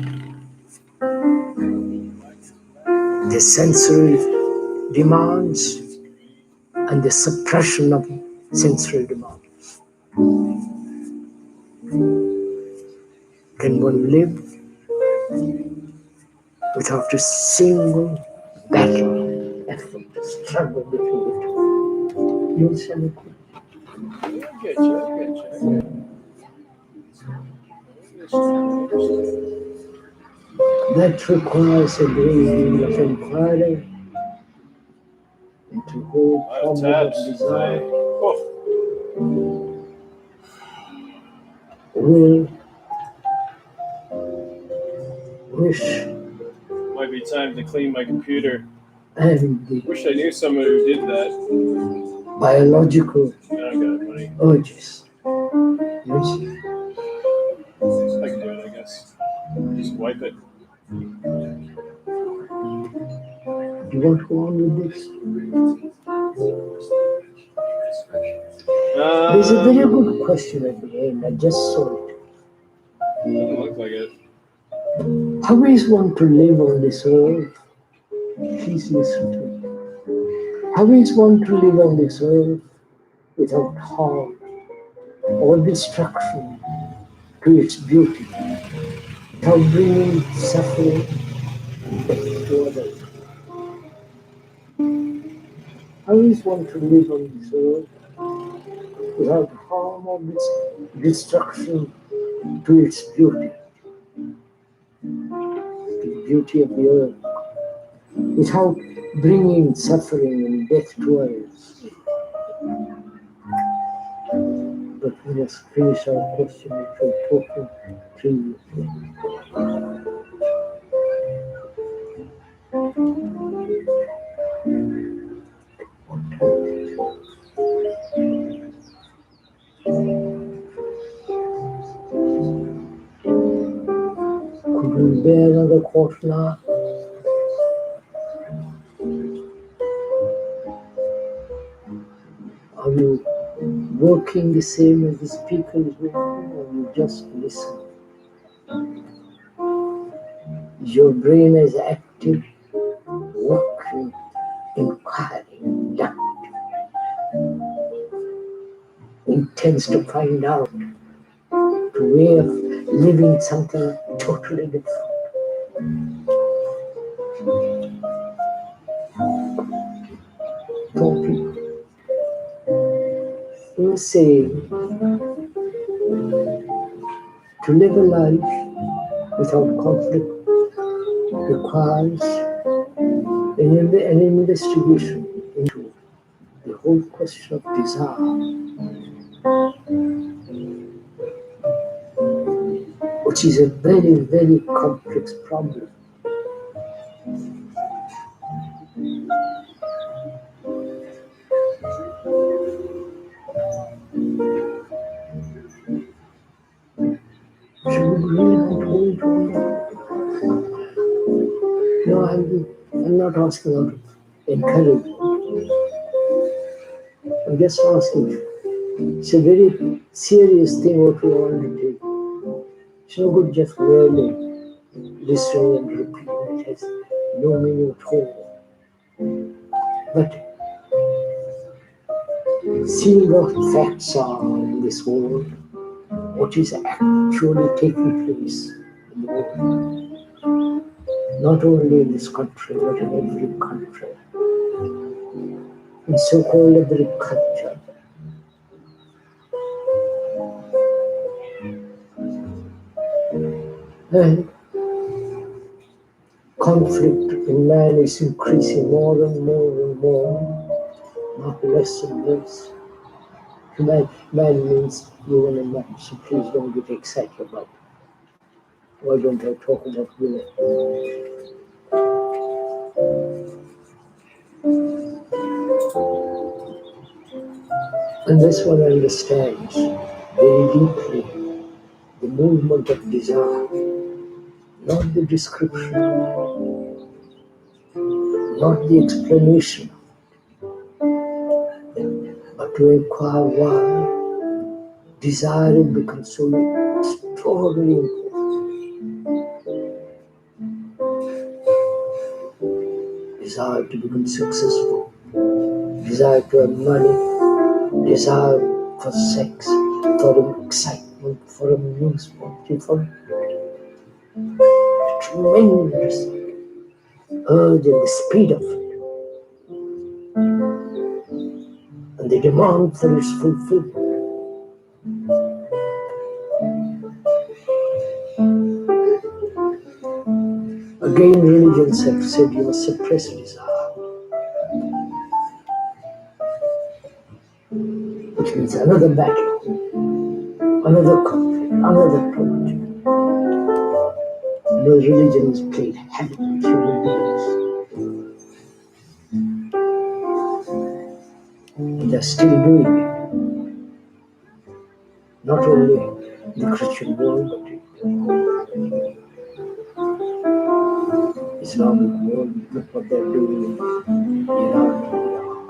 The sensory demands and the suppression of sensory demands. Can one live without a single battle, effort, struggle between it? You understand it? I get you. That requires a great deal of inquiry into whole problem of desire, will, wish, Might be time to clean my computer. and the Wish I knew someone who did that. biological I don't got money. urges. Yes. I can do it, I guess. Just wipe it. Do you want to go on with this? There's a very good question at the end. I just saw it. Doesn't look like it. How is one to live on this earth? Please listen to it. How is one to live on this earth without harm or destruction to its beauty, without bringing suffering to others? How is one to live on this earth without harm or destruction to its beauty, to the beauty of the earth, without bringing suffering and death to others? But we must finish our question which we were talking previously. Could we bear another quarter now? working the same as the speaker is working, or you just listen. Your brain is active, working, inquiring, inductive, intends to find out the way of living something totally different. For people, you say, to live a life without conflict requires an investigation into the whole question of desire, which is a very, very complex problem. So we really don't hold on that. No, I'm not asking out of encouragement. I'm just asking you. It's a very serious thing what we want to do. It's no good just learning, listening and repeating. It has no meaning at all. But seeing what facts are in this world, what is actually taking place in the world, not only in this country, but in every country, in so-called every culture. And conflict in man is increasing more and more and more, not less and less. Man means woman and man, so please don't get excited about it. Why don't I talk about women? Unless one understands very deeply the movement of desire, not the description, not the explanation, but to inquire why desire becomes so extraordinarily important. Desire to become successful, desire to have money, desire for sex, for excitement, for amusement, for tremendous urge and the speed of it, and the demand for its fulfillment. Again, religions have said you must suppress desire, which means another battle, another conflict, another torture. No religion has played havoc with human beings. And they're still doing it. Not only in the Christian world, but in the Islamic world. Look what they're doing in Iran and Iraq.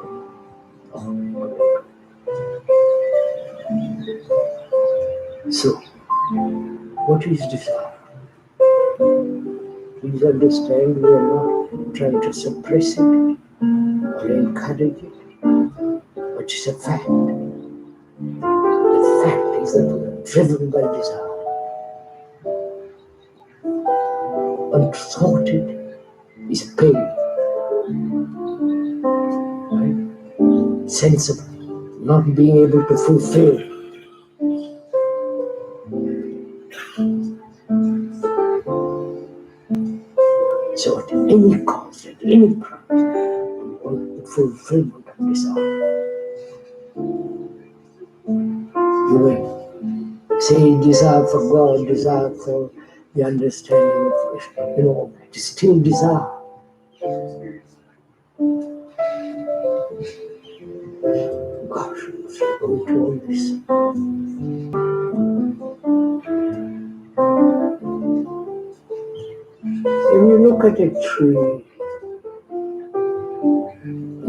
So, what is desire? Please understand, we are not trying to suppress it or encourage it, but it's a fact. The fact is that we are driven by desire. Unthwarted is pain. Right? Sense of not being able to fulfill. So at any cost, at any price, we want the fulfillment of desire. You may say desire for God, desire for the understanding of, it is still desire. Gosh, what's going to all this? When you look at a tree,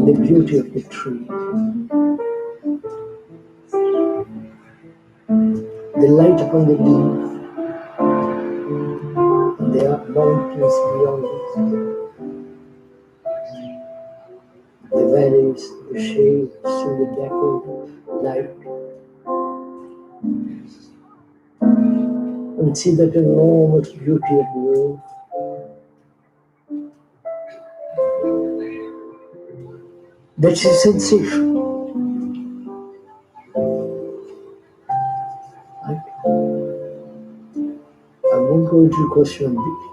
the beauty of the tree, the light upon the leaf, and there are mountains beyond it, the valleys, the shades in the dappled light, and see that enormous beauty of the world. That's a sensation. Right? I'm not going to the question,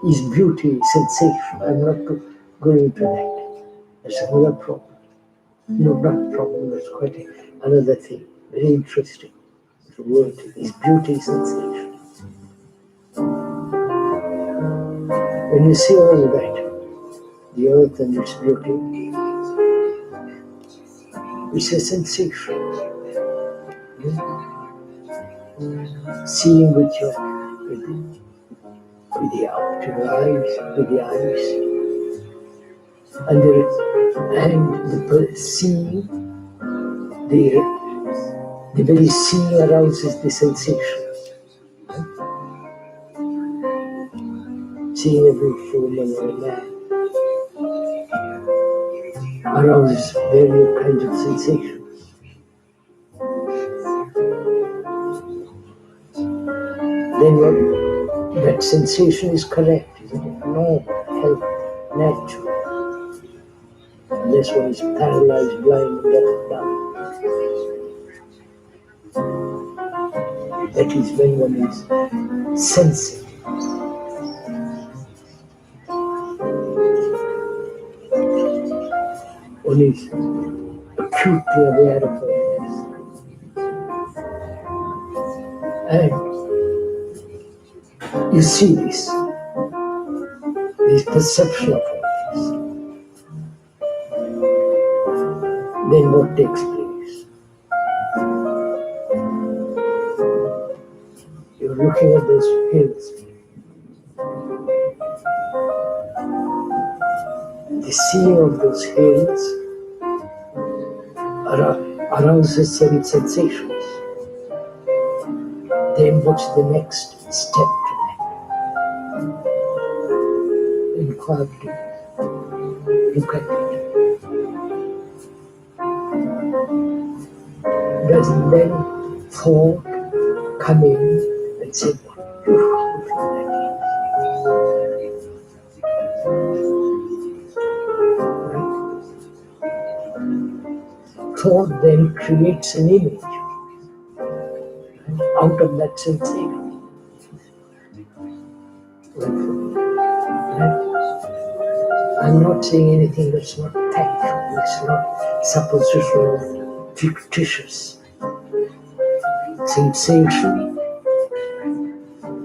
is beauty sensation? I'm not going into that. That's another problem. No, not problem, that's quite another thing. Very interesting. The word is beauty sensation. When you see all that, the earth and its beauty, it's a sensation. Seeing with your eyes, and seeing, the very seeing arouses the sensation. Seeing a beautiful woman or a man arouses various kinds of sensations. Then that sensation is correct, isn't it? No, health, natural. Unless one is paralyzed, blind, and deaf, dumb. That is when one is sensitive. One is acutely aware of all this. And you see this perception of all this. Then what takes place? You're looking at those hills. The seeing of those hills arouses certain sensations. Then what's the next step to that? Inquire, look at it. Doesn't then thought come in and say, what beautiful thing that is. Right? Thought then creates an image out of that sensation. I'm not saying anything that's not factual, it's not suppositional, fictitious. Sensation,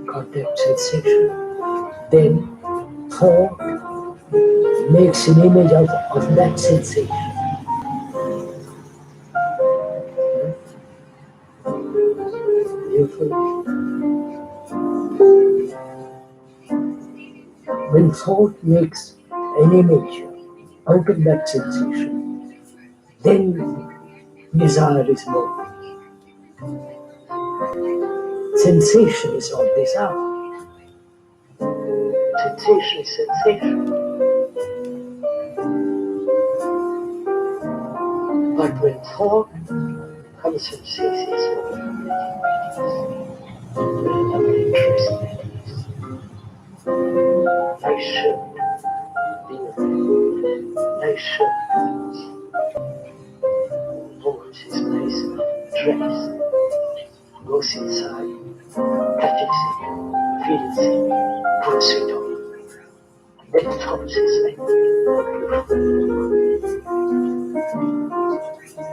contact sensation, then thought makes an image out of that sensation. When thought makes an image out of that sensation, then desire is born. Sensation is not desire. Sensation is sensation. But when thought comes and says it's I'm interested in this. Nice shirt. Nice shirt. Woman, she's nice dress. Goes inside, touches it, feels it, puts it on. Then thoughts is like,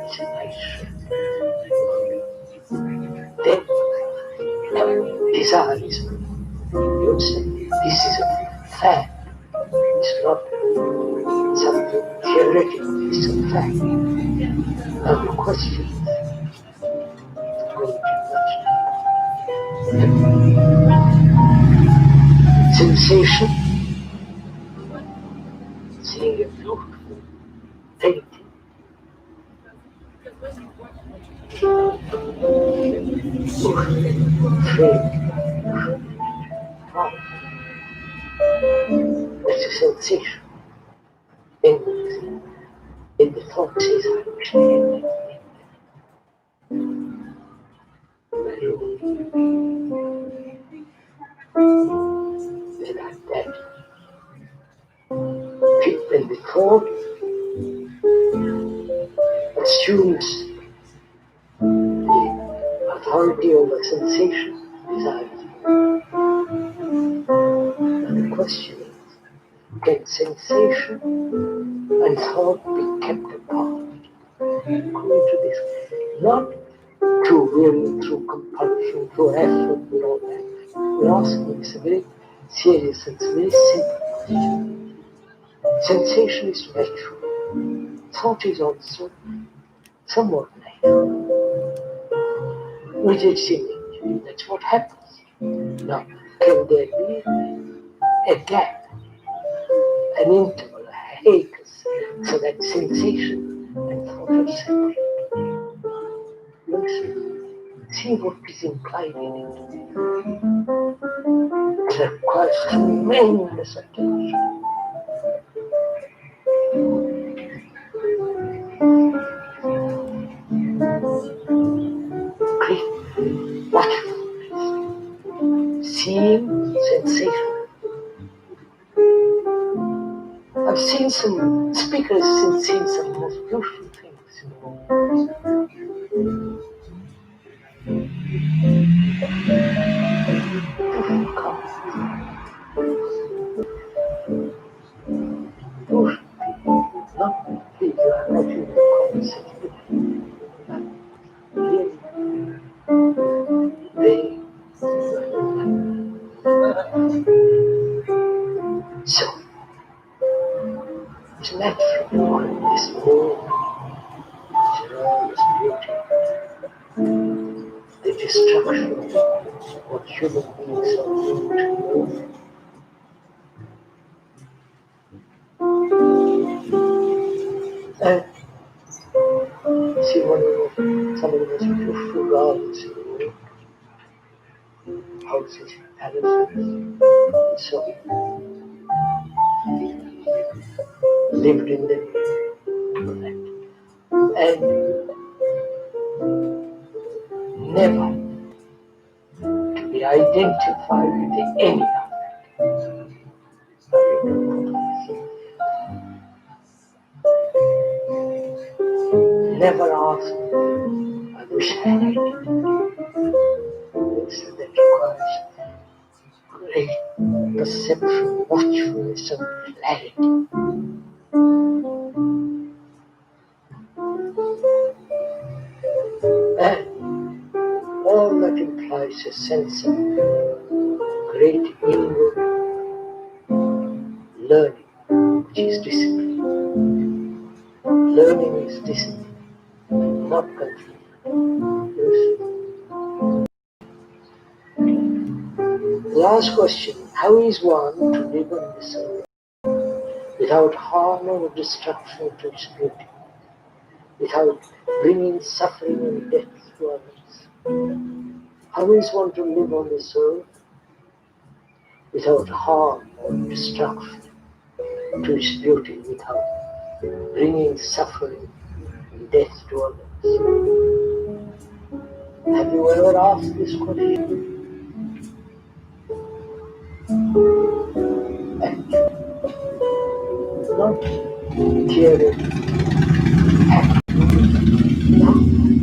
it's a nice shirt. Then desire is, you say, this is a fact. It's not something theoretical, it's a fact. Now the question is, sensation, seeing a beautiful painting, That's a sensation. In the thought says, I'm trained. Then I'm dead. When the thought assumes the authority over sensation, desire is born. And the question is, can sensation and thought be kept apart? According to this, not through will, through compulsion, through effort and all that. We're asking this a very serious and very simple question. Sensation is natural. Thought is also somewhat natural. Within that's what happens. Now, can there be a gap, an interval, a hiatus, so that sensation and thought are separate? See what is implied in it. It requires tremendous attention. Great watchfulness. Seeing sensation. I've seen some speakers and seen some most beautiful things in the world. Beautiful cars. Beautiful people. Not people, I'm not even concept, but really, they. So, it's natural on this world, surrounds beauty, the destruction of what human beings are doing to the earth. And see one of some of the most beautiful gardens in the world, houses, palaces, and so lived in them, and never to be identified with any of that. Never asked, I wish I had it. That requires great perception, watchfulness, and clarity. And all that implies a sense of great inward learning, which is discipline. Learning is discipline, not confusion. Last question, how is one to live on this earth without harm or destruction to its beauty, without bringing suffering and death to others? How is one to live on this earth without harm or destruction to its beauty, without bringing suffering and death to others? Have you ever asked this question? And not theory, not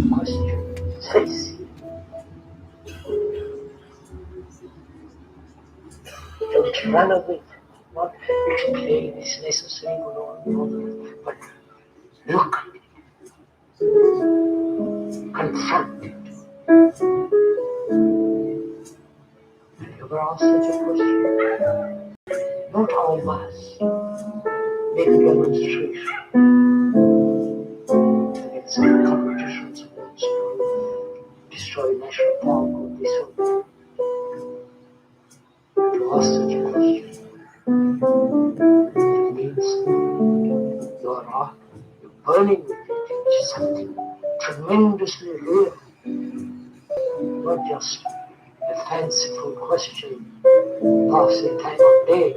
question, sense. Don't run away, not explain is necessary, no, but look at it, confront it. Have you ever asked such a question? Not all of us make a demonstration against some competitions who wants to destroy national park or this or that. To ask such a question, it means you're burning with it. It's something tremendously real. never just a fanciful question, passing time of day.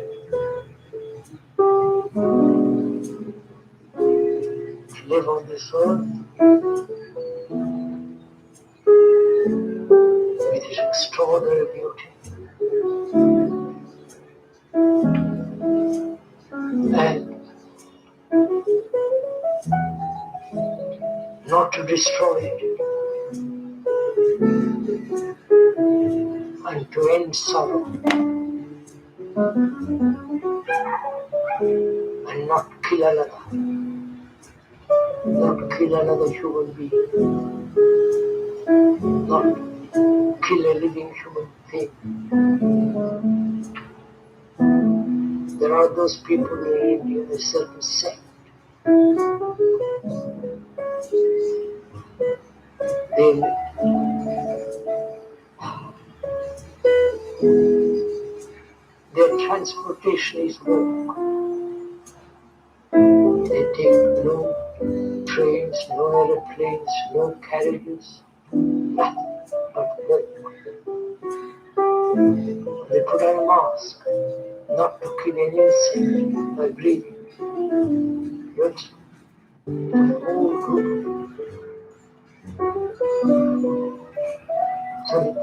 To live on this earth with its extraordinary beauty and not to destroy it and to end sorrow and not kill another human being, not kill a living human thing. There are those people in India, a certain sect. Their transportation is walk. They take no trains, no aeroplanes, no carriages, nothing but walk. They put on a mask, not to kill any insect by breathing. Yet, the whole group,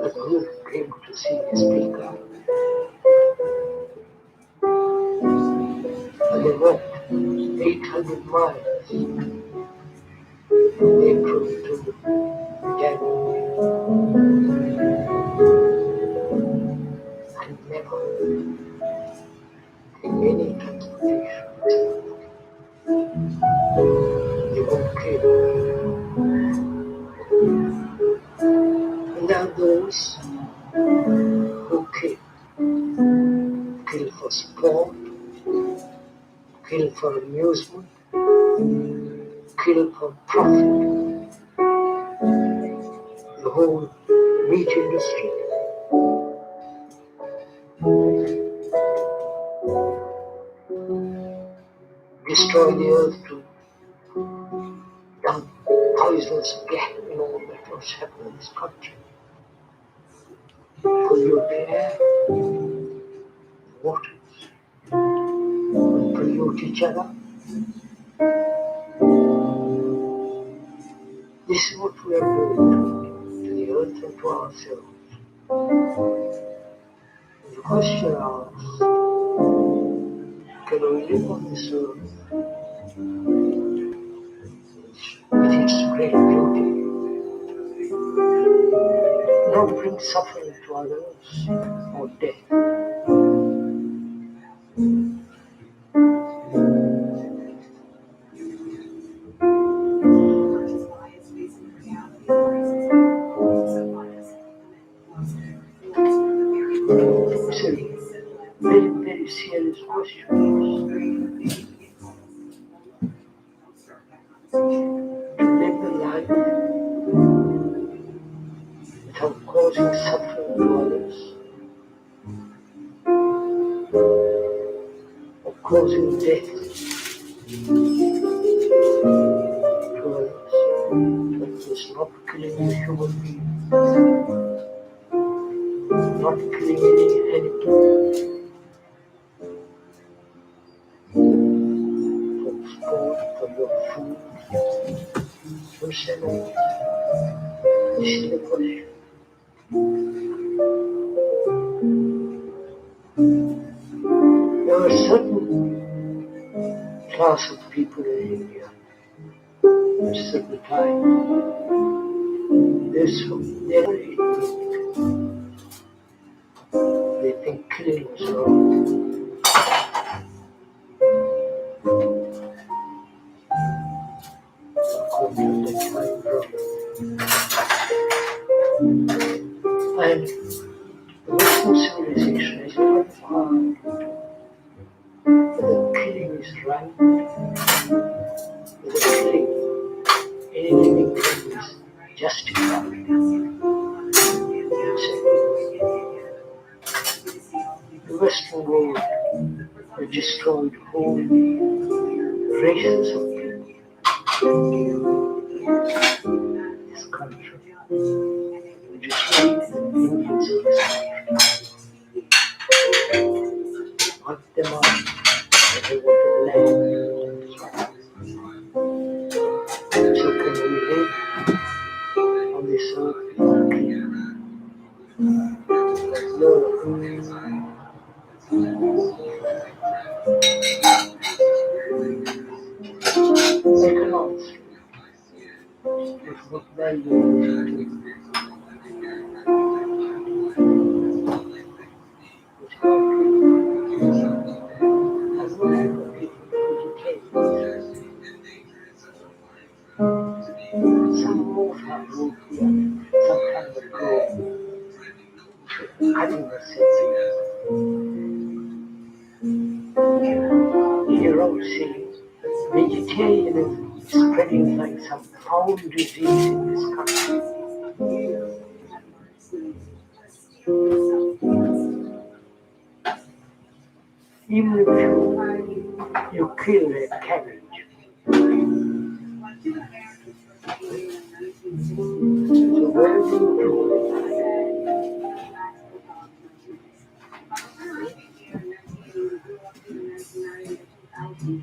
the group came to see the speaker. And they walked 800 miles from April to January and never in any transportation. They won't kill. And there are those who kill. Kill for sport, kill for amusement, kill for profit. The whole meat industry. Destroy the earth to dump poisonous gas in all that was happening in this country. Pollute the air, waters, and pollute each other. This is what we are doing to the earth and to ourselves. And the question asks, can we live on this earth with its great beauty, not bring suffering to others or death? It's a very, very serious question. To live a life without causing suffering to others or causing death to others. That is not killing a human being, not killing any animal. For sport, for your food, for salary. This is the question. There are certain class of people in India at a certain time. They're very ignorant. They think killing is wrong. According to that time, wrong. And the Western civilization is very hard. Whether killing is right, whether killing any living thing is justified. The Western world has destroyed whole races of people. This country, which is Indians in this country. Hunt them up, and they wanted land. So can we live on this earth without clean? No. Economics is what value is to some mortar would be some kind of gold, cutting the Here I see vegetarianism spreading like some foul disease in this country. Even if you kill a cabbage, so where do you grow it?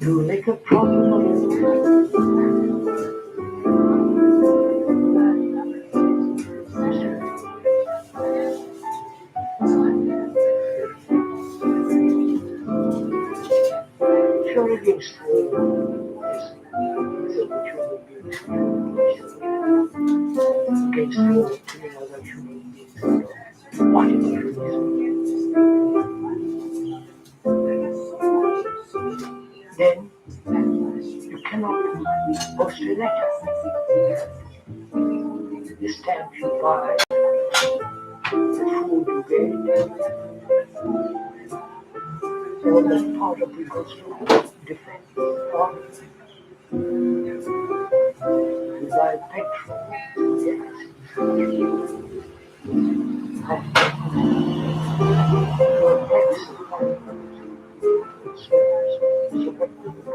To make a problem of it. You're against the against the killing other human beings. What is the Then you cannot post a letter. The stamp you buy, the food you get, all that part of it goes to defend army. You buy petrol, gas, your taxes, so what do you do?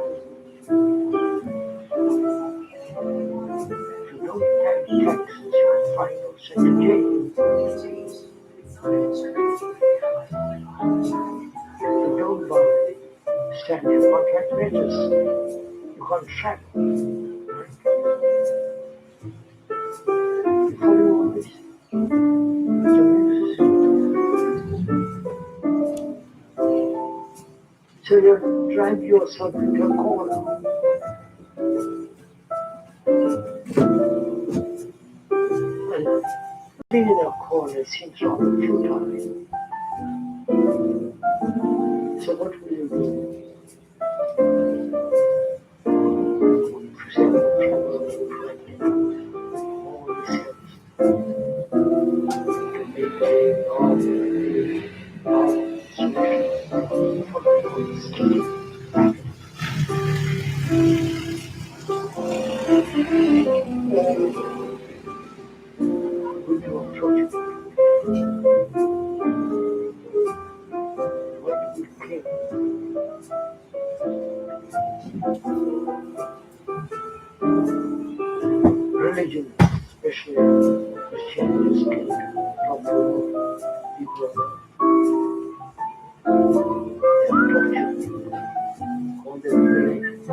If you don't pay taxes, you're fined or sent to jail. If you don't buy standard contract letters, you can't travel. You follow all this? So you drive yourself into a corner. And being in a corner seems rather futile. So what will you do? Present travel and all this helps. You can make all religion, especially Christianity, is killed. Top people tortured. All the heretics.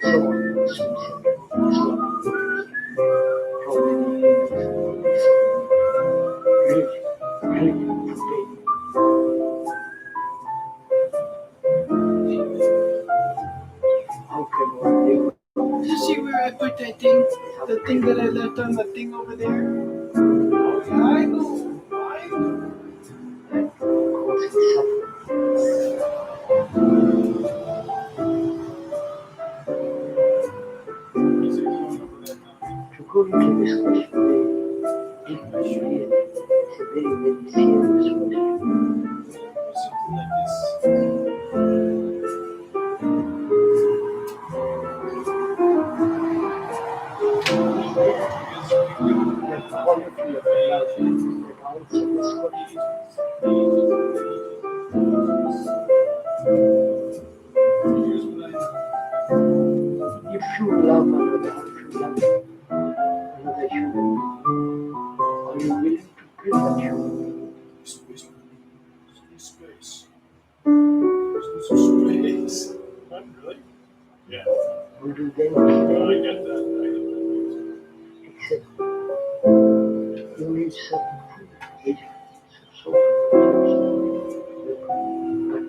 So on, Did you see where I put that thing? The thing that I left on the thing over there? Oh, yeah, I know. I know. To go into this question, it's a very, very serious question. Something like this. The quality of the answer this question. Here's what I know. If you love another, if you love another human being, are you willing to kill that human being? Space. Space. Space. Not really? Yeah. Would you then I kill get that. except you need some food, vitamins, so on. But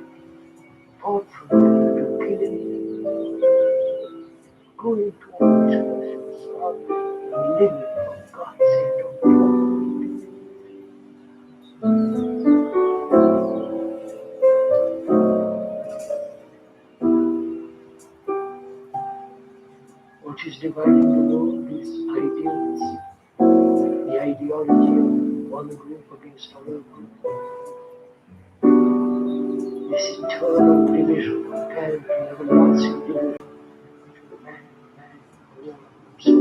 apart from that, to kill anything, going to all these persons are living for God's sake. What is dividing the world is ideals, the ideology of one group against another group. This eternal division of man and everlasting division between man, woman, so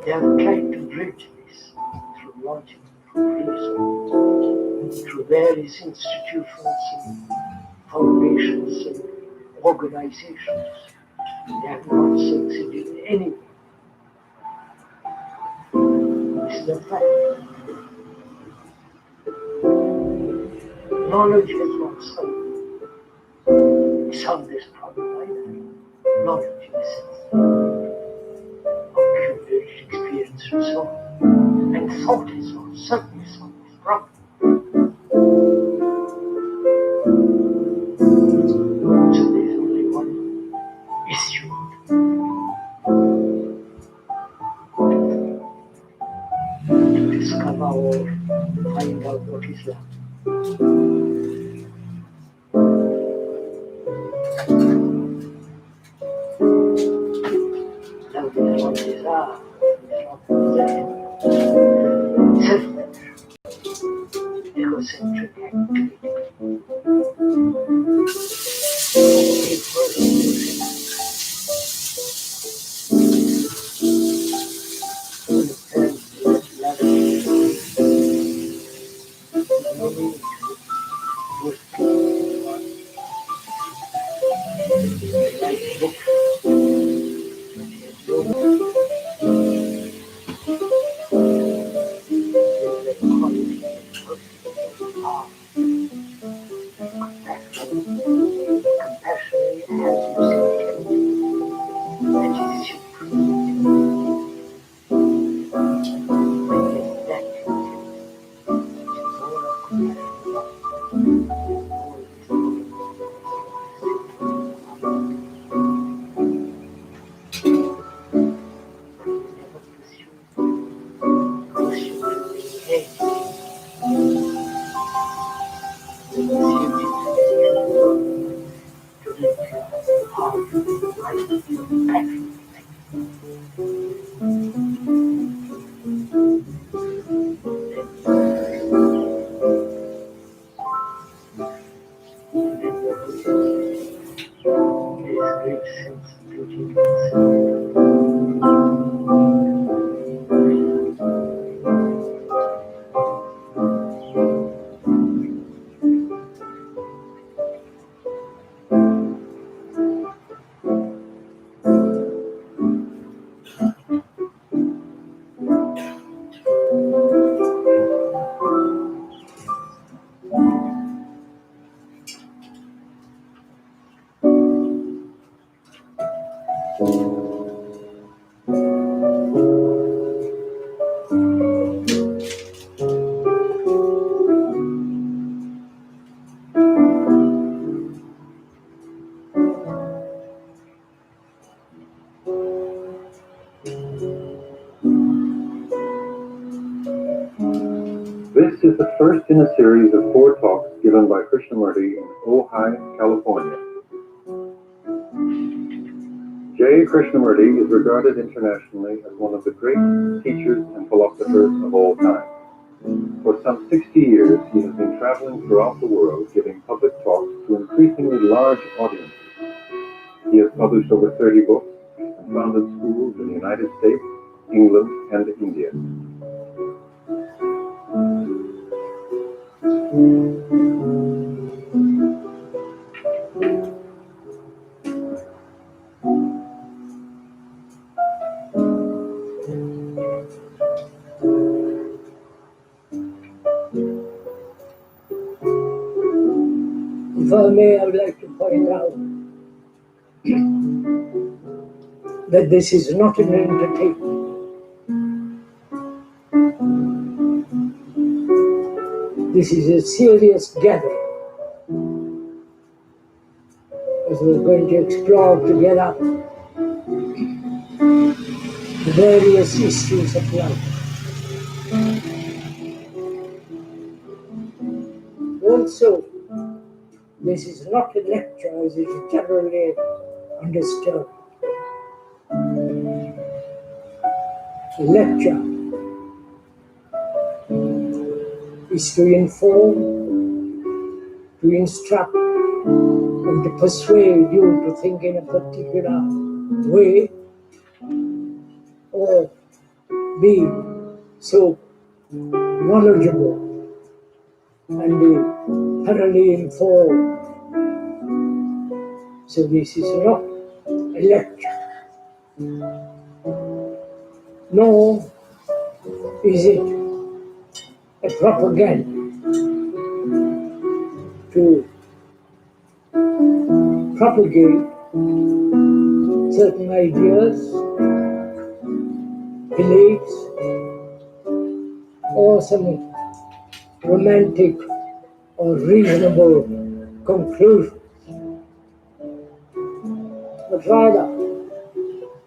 they have tried to bridge this through logic, through reason, through various institutions and foundations and organizations. They have not succeeded anyway. This is a fact. Knowledge has not solved this problem either. Knowledge in the sense of accumulated experience and so on. And thought has not certainly solved this problem. So there's only one issue to discover or find out what is love. Love is not desire, it's not possession, self-pleasure, egocentric activity. Only person who understands that love is no meaning to most people. They like books, but he has no meaning. There's a quality in person, power, compassion has no intent. That is supreme. When there's that intent, it's all of compassion, all is never pursue the edge. To make your heart right, passion. There is great sense of beauty in itself. This is the first in a series of 4 talks given by Krishnamurti in Ojai, California. J. Krishnamurti is regarded internationally as one of the great teachers and philosophers of all time. For some 60 years, he has been traveling throughout the world giving public talks to increasingly large audiences. He has published over 30 books and founded schools in the United States, England, and India. way, I would like to point out that this is not an entertainment. This is a serious gathering, as we're going to explore together the various issues of life. Also, this is not a lecture as it is generally understood. A lecture is to inform, to instruct, and to persuade you to think in a particular way, or be so knowledgeable and be thoroughly informed. So this is not a lecture, nor is it a propaganda to propagate certain ideas, beliefs, or some romantic or reasonable conclusion. But rather,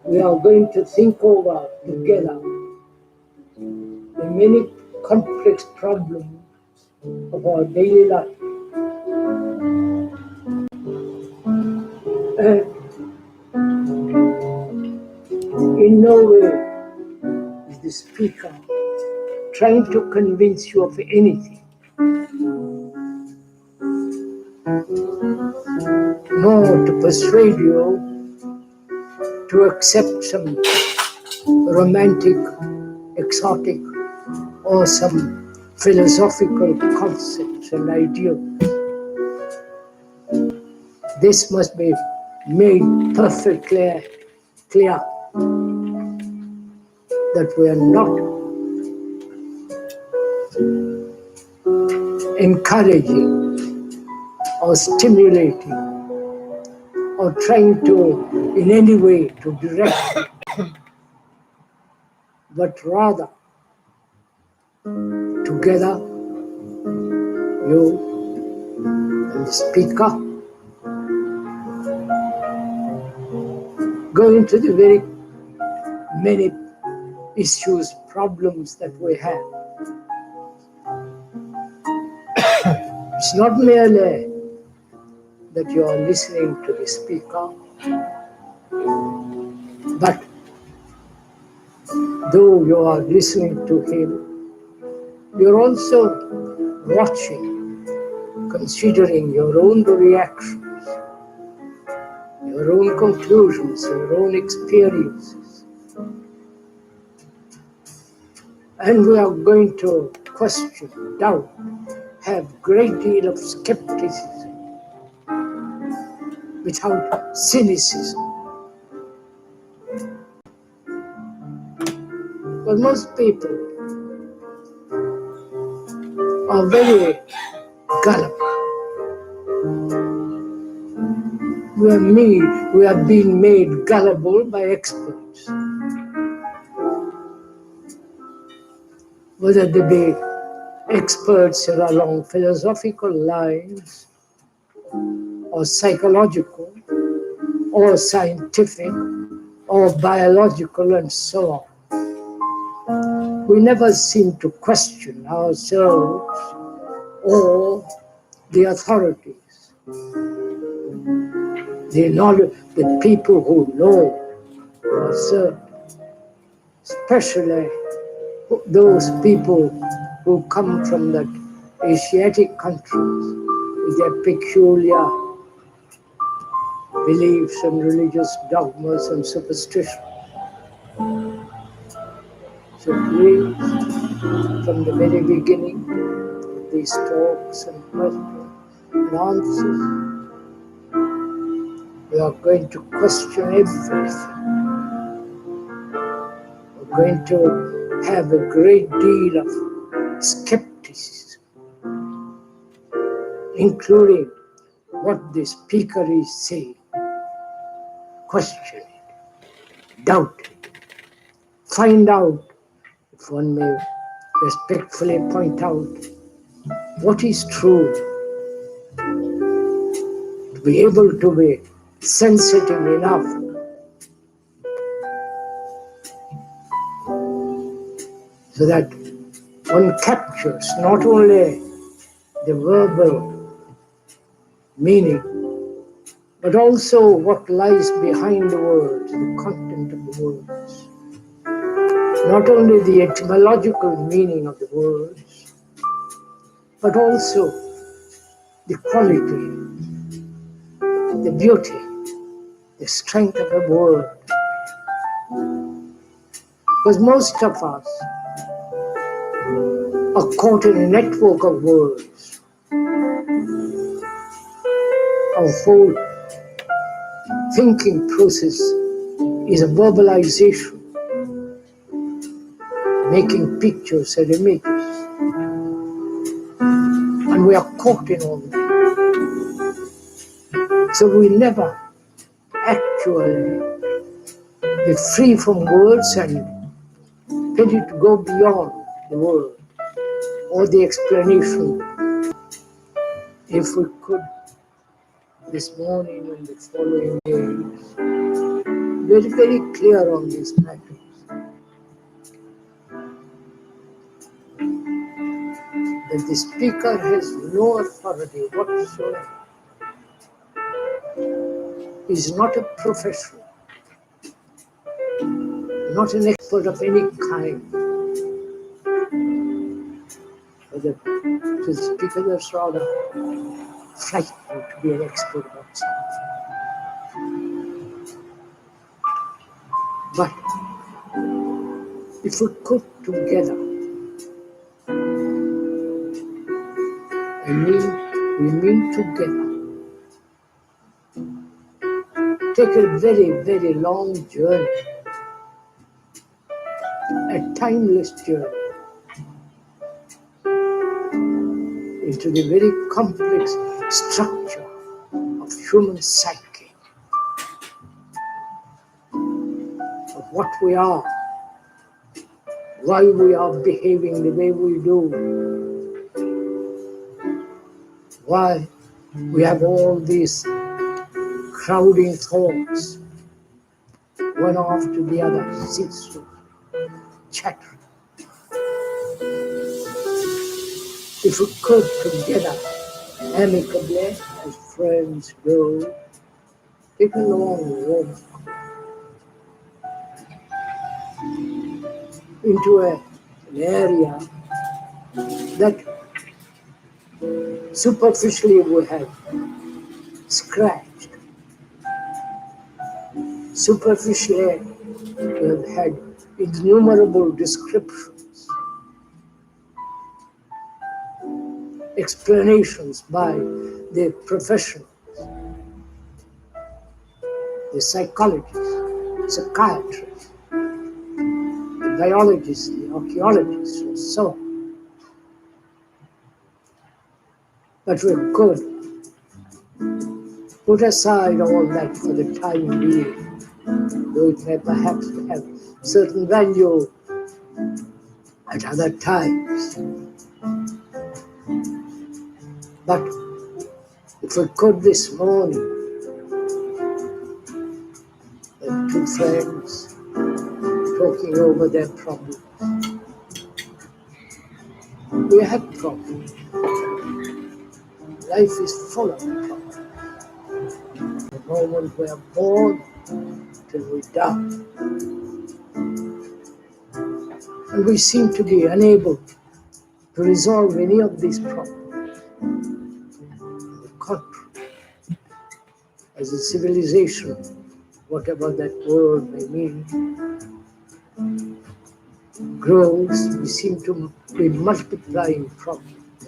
we are going to think over together the many complex problems of our daily life. And in no way is the speaker trying to convince you of anything, nor to persuade you to accept some romantic, exotic, or some philosophical concepts and ideals. This must be made perfectly clear that we are not encouraging or stimulating or trying to in any way to direct, but rather together you and the speaker go into the very many issues, problems that we have. It's not merely that you are listening to the speaker, but though you are listening to him, you're also watching, considering your own reactions, your own conclusions, your own experiences. And we are going to question, doubt, have great deal of skepticism without cynicism. But most people are very gullible. We are being made gullible by experts. Whether they be experts along philosophical lines, or psychological, or scientific, or biological, and so on. We never seem to question ourselves or the authorities, the people who know for certain, especially those people who come from the Asiatic countries with their peculiar beliefs and religious dogmas and superstitions. So please, from the very beginning of these talks and questions and answers, we are going to question everything. We're going to have a great deal of skepticism, including what the speaker is saying. Question it, doubt it, find out, if one may respectfully point out, what is true, to be able to be sensitive enough so that one captures not only the verbal meaning, but also what lies behind the words, the content of the words. Not only the etymological meaning of the words, but also the quality, the beauty, the strength of the word. Because most of us are caught in a network of words. Our whole thinking process is a verbalization, making pictures and images. And we are caught in all that. So we never actually be free from words and ready to go beyond the word or the explanation. If we could, this morning and the following days, very, very clear on these matters. That the speaker has no authority whatsoever. He is not a professional, not an expert of any kind. But the speaker is rather frightened to be an expert about something. But if we could together, we mean together, take a very, very long journey, a timeless journey, into the very complex structure of human psyche, of what we are, why we are behaving the way we do, why we have all these crowding thoughts, one after the other, ceaseless chattering. If we could together, amicably, as friends go, take a long walk into an area that superficially we have scratched, superficially we have had innumerable descriptions, explanations by the professionals, the psychologists, psychiatrists, the biologists, the archaeologists, and so on. But we could put aside all that for the time being, though it may perhaps have certain value at other times. But if we could this morning, the two friends talking over their problems. We have problems. Life is full of problems. The moment we are born till we die. And we seem to be unable to resolve any of these problems. On the contrary, as a civilization, whatever that word may mean, grows, we seem to be multiplying problems.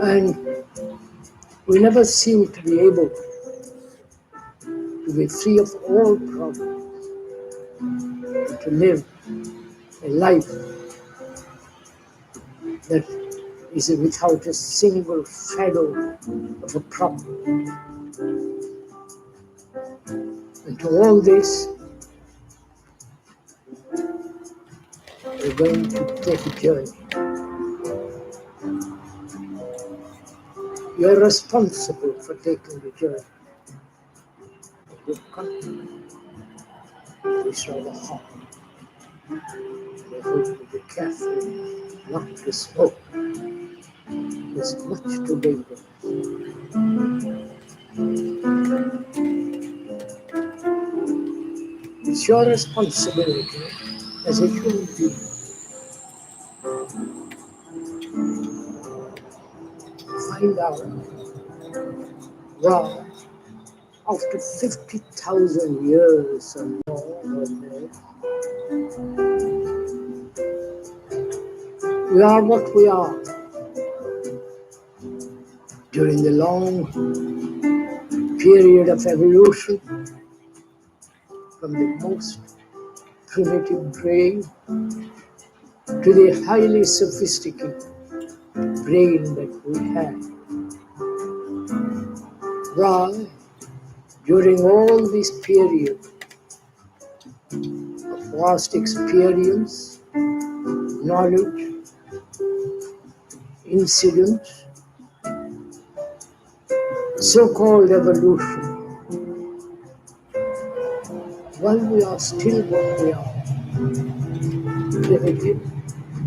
And we never seem to be able to be free of all problems, and to live a life that is without a single shadow of a problem. And to all this, we're going to take a journey. You're responsible for taking the journey. Your country is rather hot. I hope you be careful not to smoke. There's much to danger. It's your responsibility as a human being to find out why, after 50,000 years or more, we are what we are. During the long period of evolution, from the most primitive brain to the highly sophisticated brain that we have. Why, during all this period of vast experience, knowledge, incidents, so-called evolution, while we are still what we are, primitive,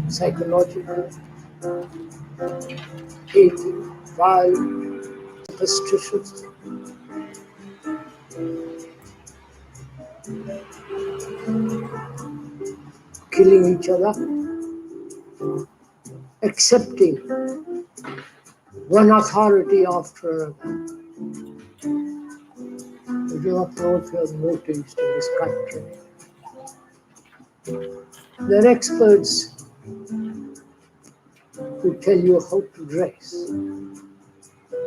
psychological, hating, violent, superstitious, killing each other, accepting one authority after another. We do not know if you have noticed in this country. There are experts who tell you how to dress,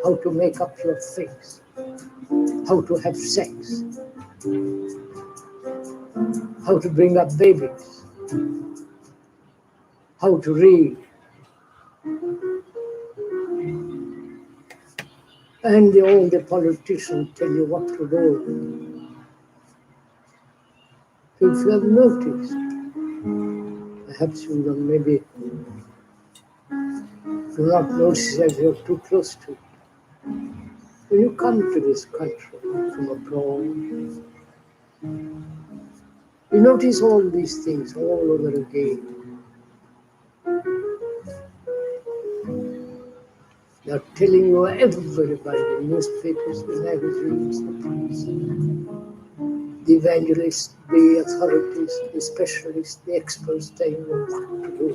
how to make up your face, how to have sex, how to bring up babies, how to read. And all the politicians tell you what to do. If you have noticed, perhaps you will maybe do not notice as you're too close to it. When you come to this country from abroad, you notice all these things all over again. They are telling you everybody, the newspapers, the magazines, the press, the evangelists, the authorities, the specialists, the experts telling you what to do.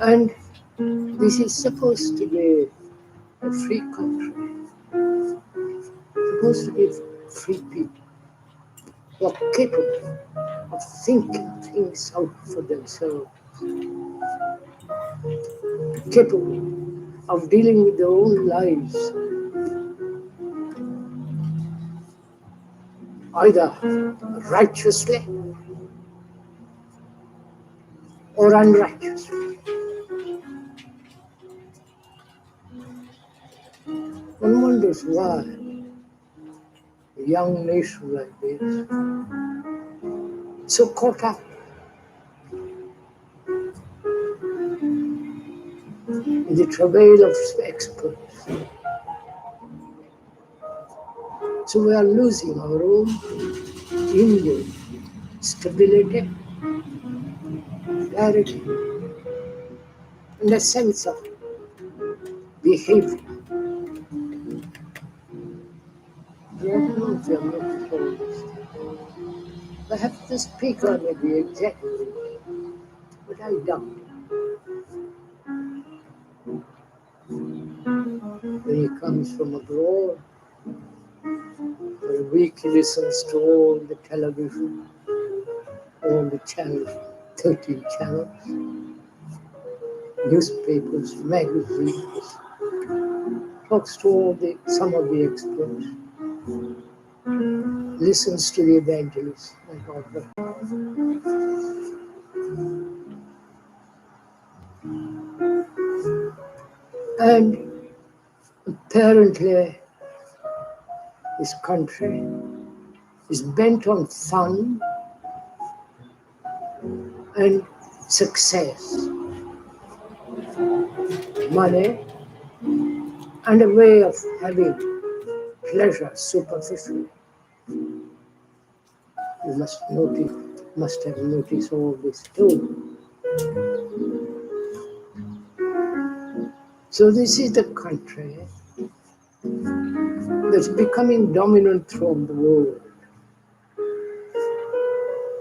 And this is supposed to be a free country, supposed to be free people who are capable of thinking things out for themselves, capable of dealing with their own lives, either righteously or unrighteously. One wonders why a young nation like this, so caught up in the travail of experts. So we are losing our own inward stability, clarity, and a sense of behavior. I don't know if you have noticed all this. Perhaps the speaker may be exaggerating, but I doubt it. When he comes from abroad, for a week he listens to all the television, all the channels, 13 channels, newspapers, magazines, talks to some of the experts, listens to the evangelists, and all that. And apparently, this country is bent on fun and success, money, and a way of having pleasure superficially. You must have noticed all this too. So this is the country that's becoming dominant throughout the world.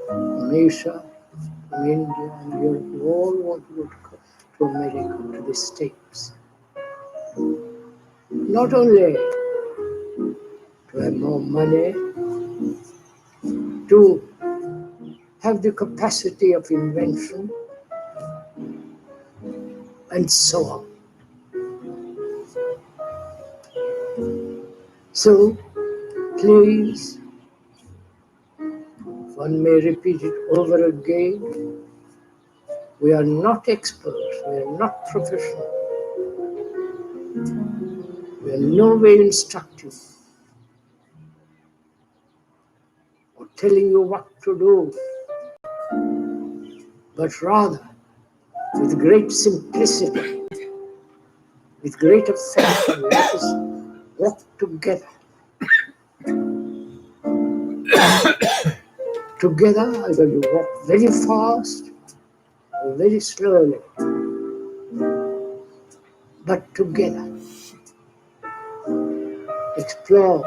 From Asia, from India and Europe, you all want to go to America, to the States. Not only to have more money, to have the capacity of invention, and so on. So, please, one may repeat it over again, we are not experts, we are not professional, we are no way instructive or telling you what to do, but rather with great simplicity, with great affection, let us walk together. Together, either you walk very fast or very slowly, but together. Explore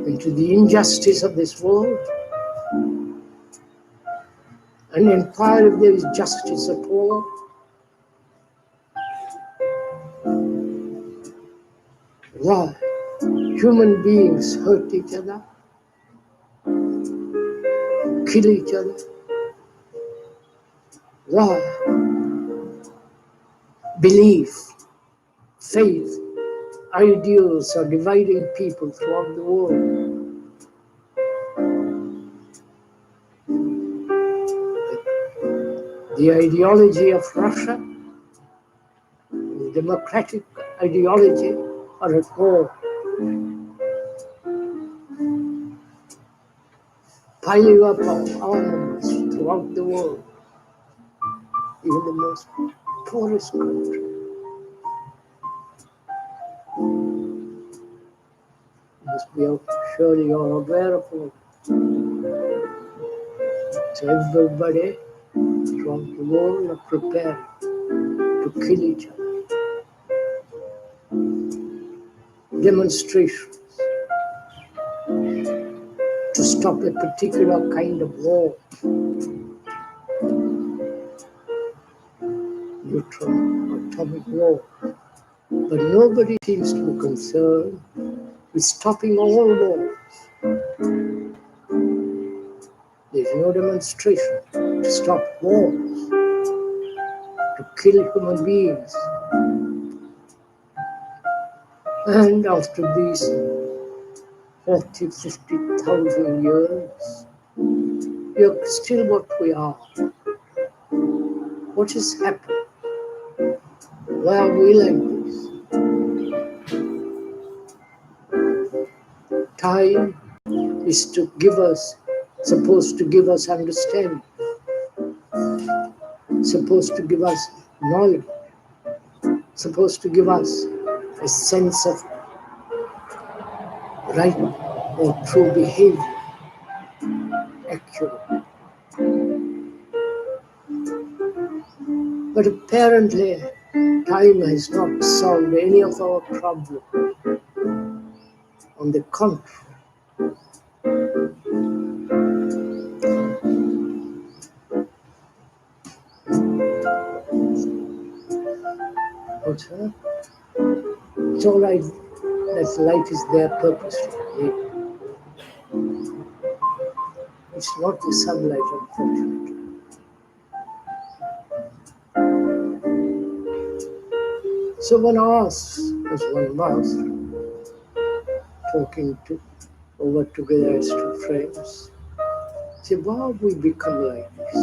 into the injustice of this world and inquire if there is justice at all. Why human beings hurt each other, kill each other? Why belief, faith, ideals are dividing people throughout the world? The ideology of Russia, the democratic ideology, are at war. Piling up of armaments throughout the world, even the most poorest country. Surely you are aware of all. So everybody throughout the world are prepared to kill each other. Demonstrations to stop a particular kind of war. Neutron, atomic war. But nobody seems to be concerned with stopping all wars. There's no demonstration to stop wars, to kill human beings. And after these 40, 50,000 years, we are still what we are. What has happened? Why are we like this? Time is supposed to give us understanding, supposed to give us knowledge, supposed to give us a sense of right or true behavior, actually. But apparently, time has not solved any of our problems. On the contrary, it's all right that light is there purposely. It's not the sunlight, unfortunately. So one asks, as one must, talking over together as two friends, say, why have we become like this?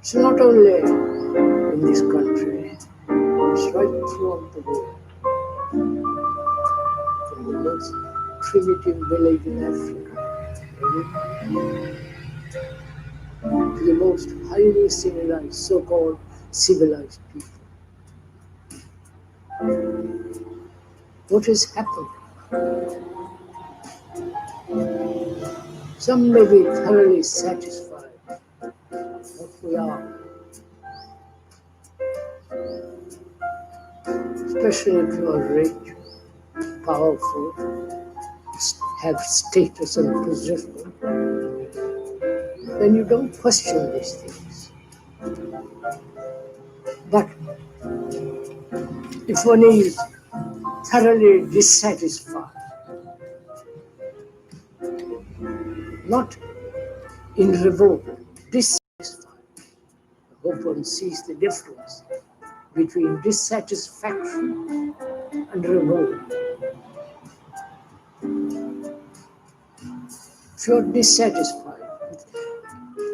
It's not only in this country. It's right throughout the world. From the most primitive village in Africa to the most highly civilized, so-called civilized people. What has happened? Some may be thoroughly satisfied what we are, especially if you are rich, powerful, have status and position, then you don't question these things. But if one is thoroughly dissatisfied, not in revolt, dissatisfied, I hope one sees the difference between dissatisfaction and revolt. If you're dissatisfied,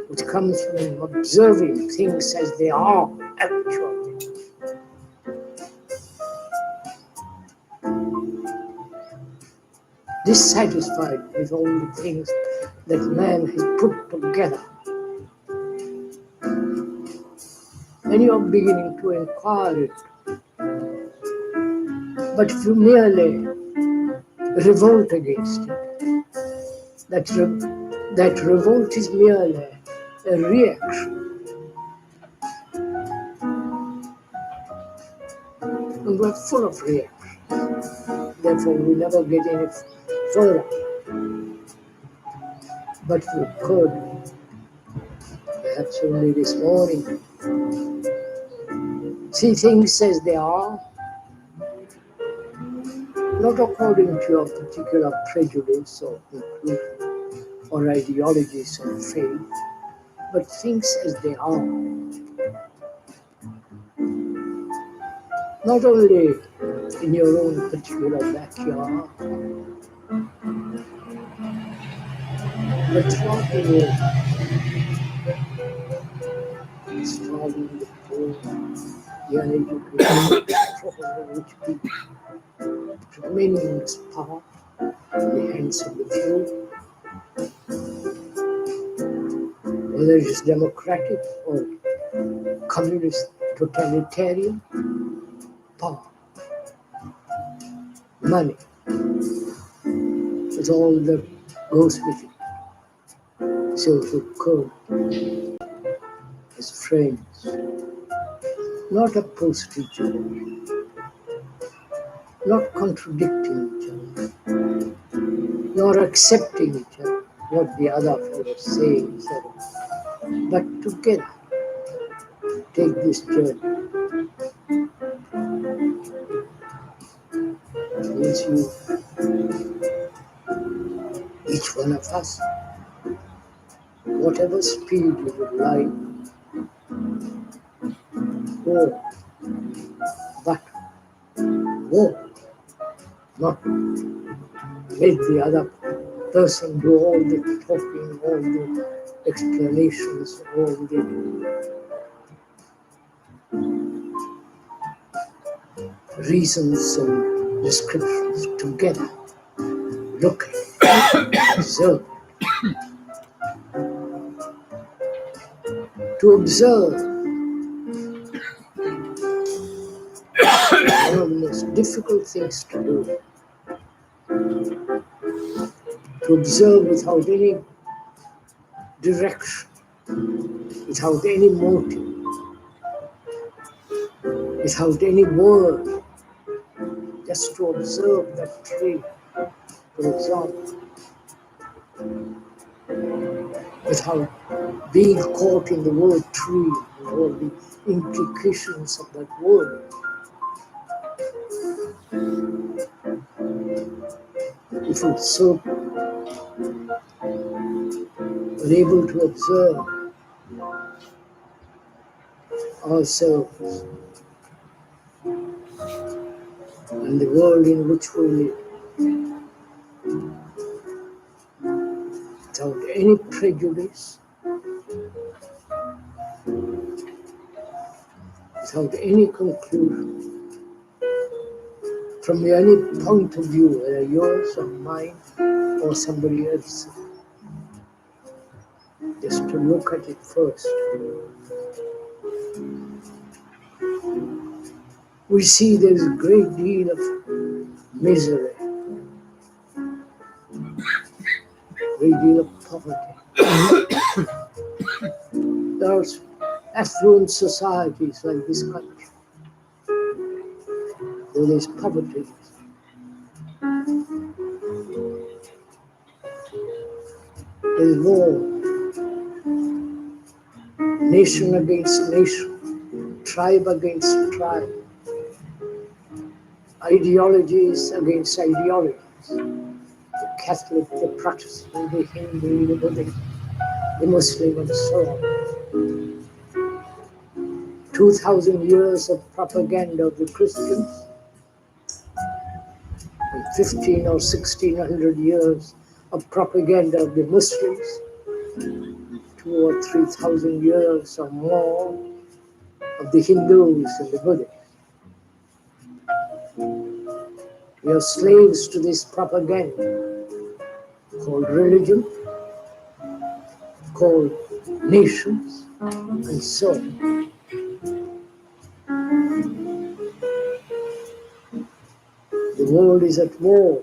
which comes from observing things as they are actually, dissatisfied with all the things that man has put together, then you're beginning to inquire it. But if you merely revolt against it, that revolt is merely a reaction. And we're full of reactions. Therefore, we never get any further. But we could, perhaps only this morning, see things as they are, not according to your particular prejudice or conclusion or ideologies or faith, but things as they are. Not only in your own particular backyard, but throughout the world. Starving the poor, the uneducated, the rich people, tremendous power in the hands of the few, whether it is democratic or communist totalitarian, power, money, is all that goes with it. So if we could, as friends, not opposed to each other, not contradicting each other, nor accepting each other, what the other fellow says, but together take this journey. It means you, each one of us, whatever speed you would like, walk, but walk, not let the other person do all the talking, all the explanations, all the reasons and descriptions together. Look at it, observe it. To observe, one of the most difficult things to do. To observe without any direction, without any motive, without any word, just to observe that tree, for example, without being caught in the word tree and all the implications of that word. If we so were able to observe ourselves and the world in which we live, without any prejudice, without any conclusion, from any point of view, whether yours or mine or somebody else's. Just to look at it first. We see there's a great deal of misery, a great deal of poverty. There are affluent societies like this country, where there's poverty. There's war, nation against nation, tribe against tribe, ideologies against ideologies, the Catholic, the Protestant, the Hindu, the Buddhist, the Muslim, and so on. 2,000 years of propaganda of the Christians, and 15 or 1600 years of propaganda of the Muslims, 2,000 or 3,000 years or more of the Hindus and the Buddhists. We are slaves to this propaganda called religion, called nations, and so on. The world is at war,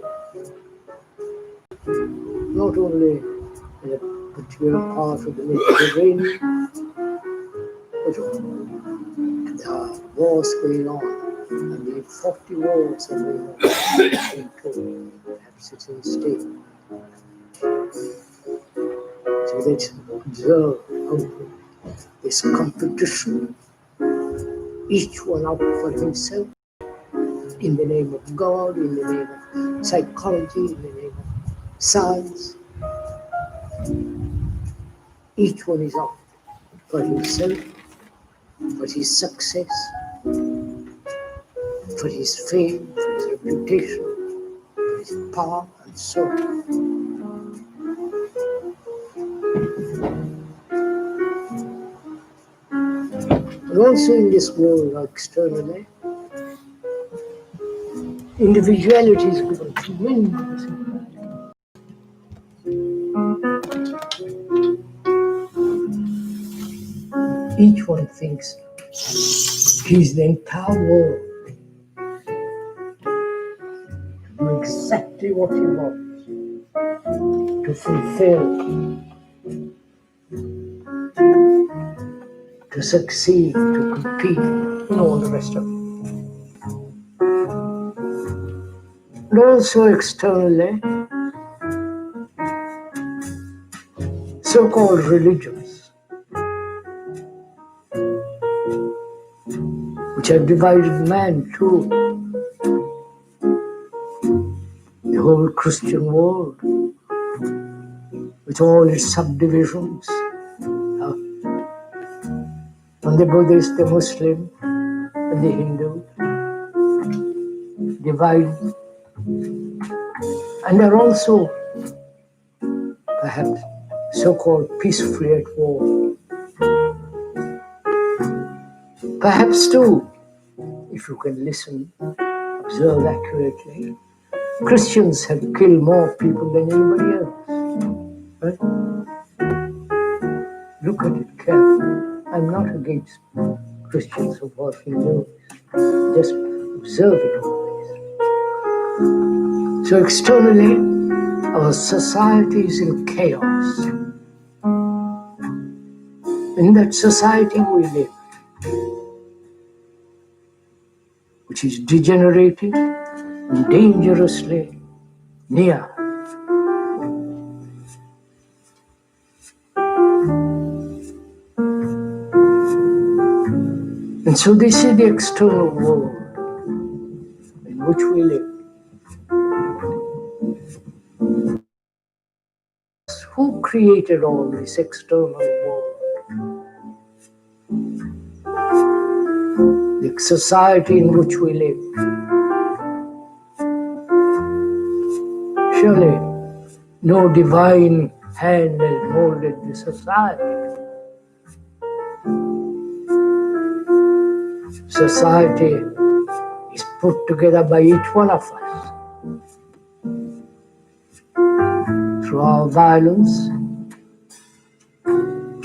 not only in a particular part of the Mediterranean, but there are wars going on. I believe 40 wars are going on in total, perhaps it's in state. So let's observe how this competition, each one out for himself, in the name of God, in the name of psychology, in the name of science. Each one is out for himself, for his success, for his fame, for his reputation, for his power, and so on. And also in this world, externally, individuality is given tremendous importance. Each one thinks he's the entire world, to do exactly what he wants, to fulfill, to succeed, to compete, and all the rest of it. And also externally, so-called religions, which have divided man too. The whole Christian world, with all its subdivisions, and the Buddhist, the Muslim, and the Hindu, divided. And are also perhaps so-called peacefully at war. Perhaps too, if you can listen, observe accurately, Christians have killed more people than anybody else. Right? Look at it carefully. I'm not against Christians who are Hindus. Just observe it always. So externally, our society is in chaos. In that society we live, which is degenerating and dangerously near. And so this is the external world in which we live. Who created all this external world? The society in which we live. Surely no divine hand has molded the society. Society is put together by each one of us through our violence,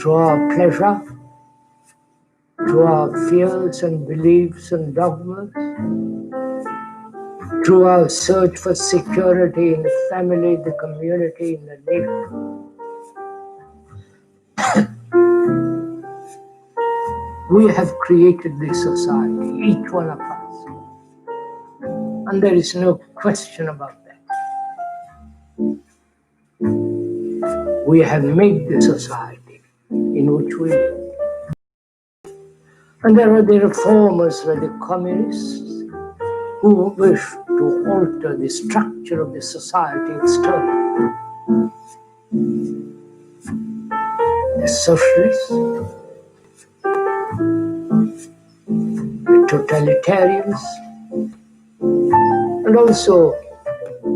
through our pleasure, through our fears and beliefs and dogmas, through our search for security in the family, the community, in the nation. We have created this society, each one of us. And there is no question about that. We have made the society in which we live. And there are the reformers, like the communists, who wish to alter the structure of the society externally. The socialists, the totalitarians, and also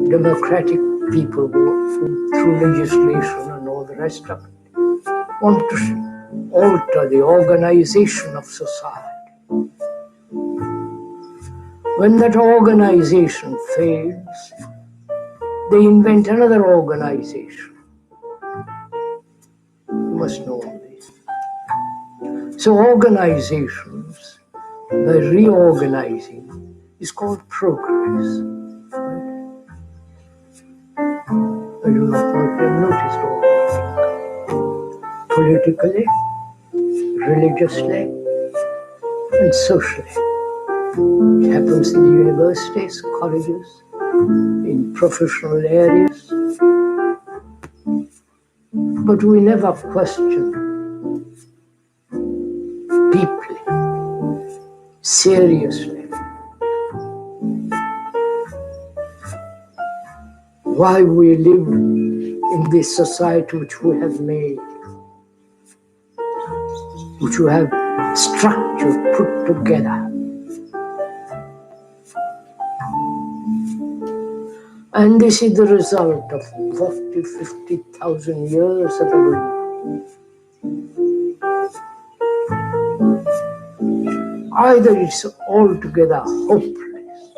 democratic people who, through legislation and all the rest of it, want to alter the organization of society. When that organization fails, they invent another organization. You must know all this. So organizations, by reorganizing, is called progress. I do not know if you have noticed all that. Politically, religiously, and socially. It happens in the universities, colleges, in professional areas. But we never question deeply, seriously, why we live in this society which we have made, which we have structured, put together. And this is the result of 40, 50,000 years of evolution. Either it's altogether hopeless,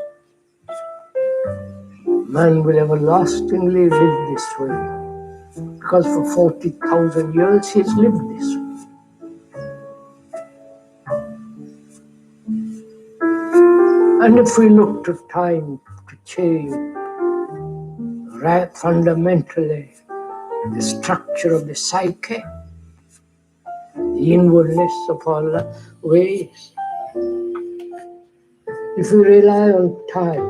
man will everlastingly live this way, because for 40,000 years he's lived this way. And if we look to time to change fundamentally the structure of the psyche, the inwardness of our ways, if we rely on time,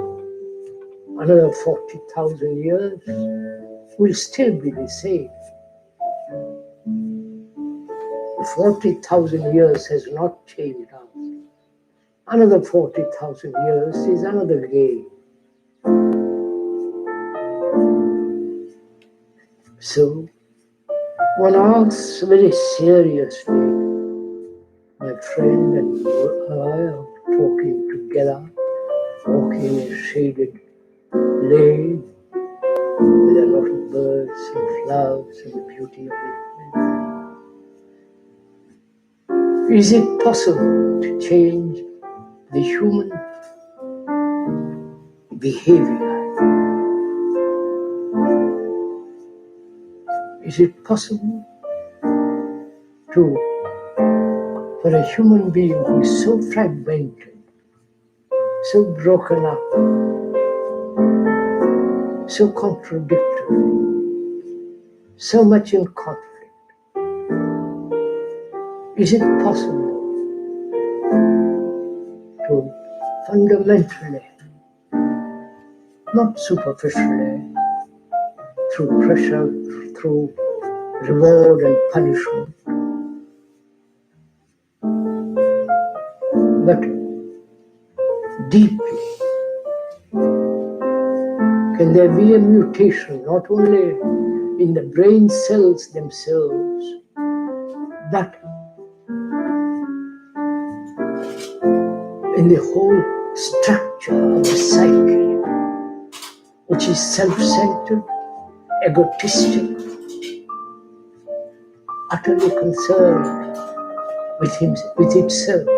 another 40,000 years, we'll still be the same. 40,000 years has not changed us. Another 40,000 years is another game. So, one asks very seriously, my friend and I are talking together, walking in a shaded lane with a lot of birds and flowers and the beauty of it. Is it possible to change the human behavior? Is it possible for a human being who is so fragmented, so broken up, so contradictory, so much in conflict, is it possible to fundamentally, not superficially, through pressure, through reward and punishment, but deeply, can there be a mutation not only in the brain cells themselves, but in the whole structure of the psyche, which is self-centered, egotistic, utterly concerned with itself?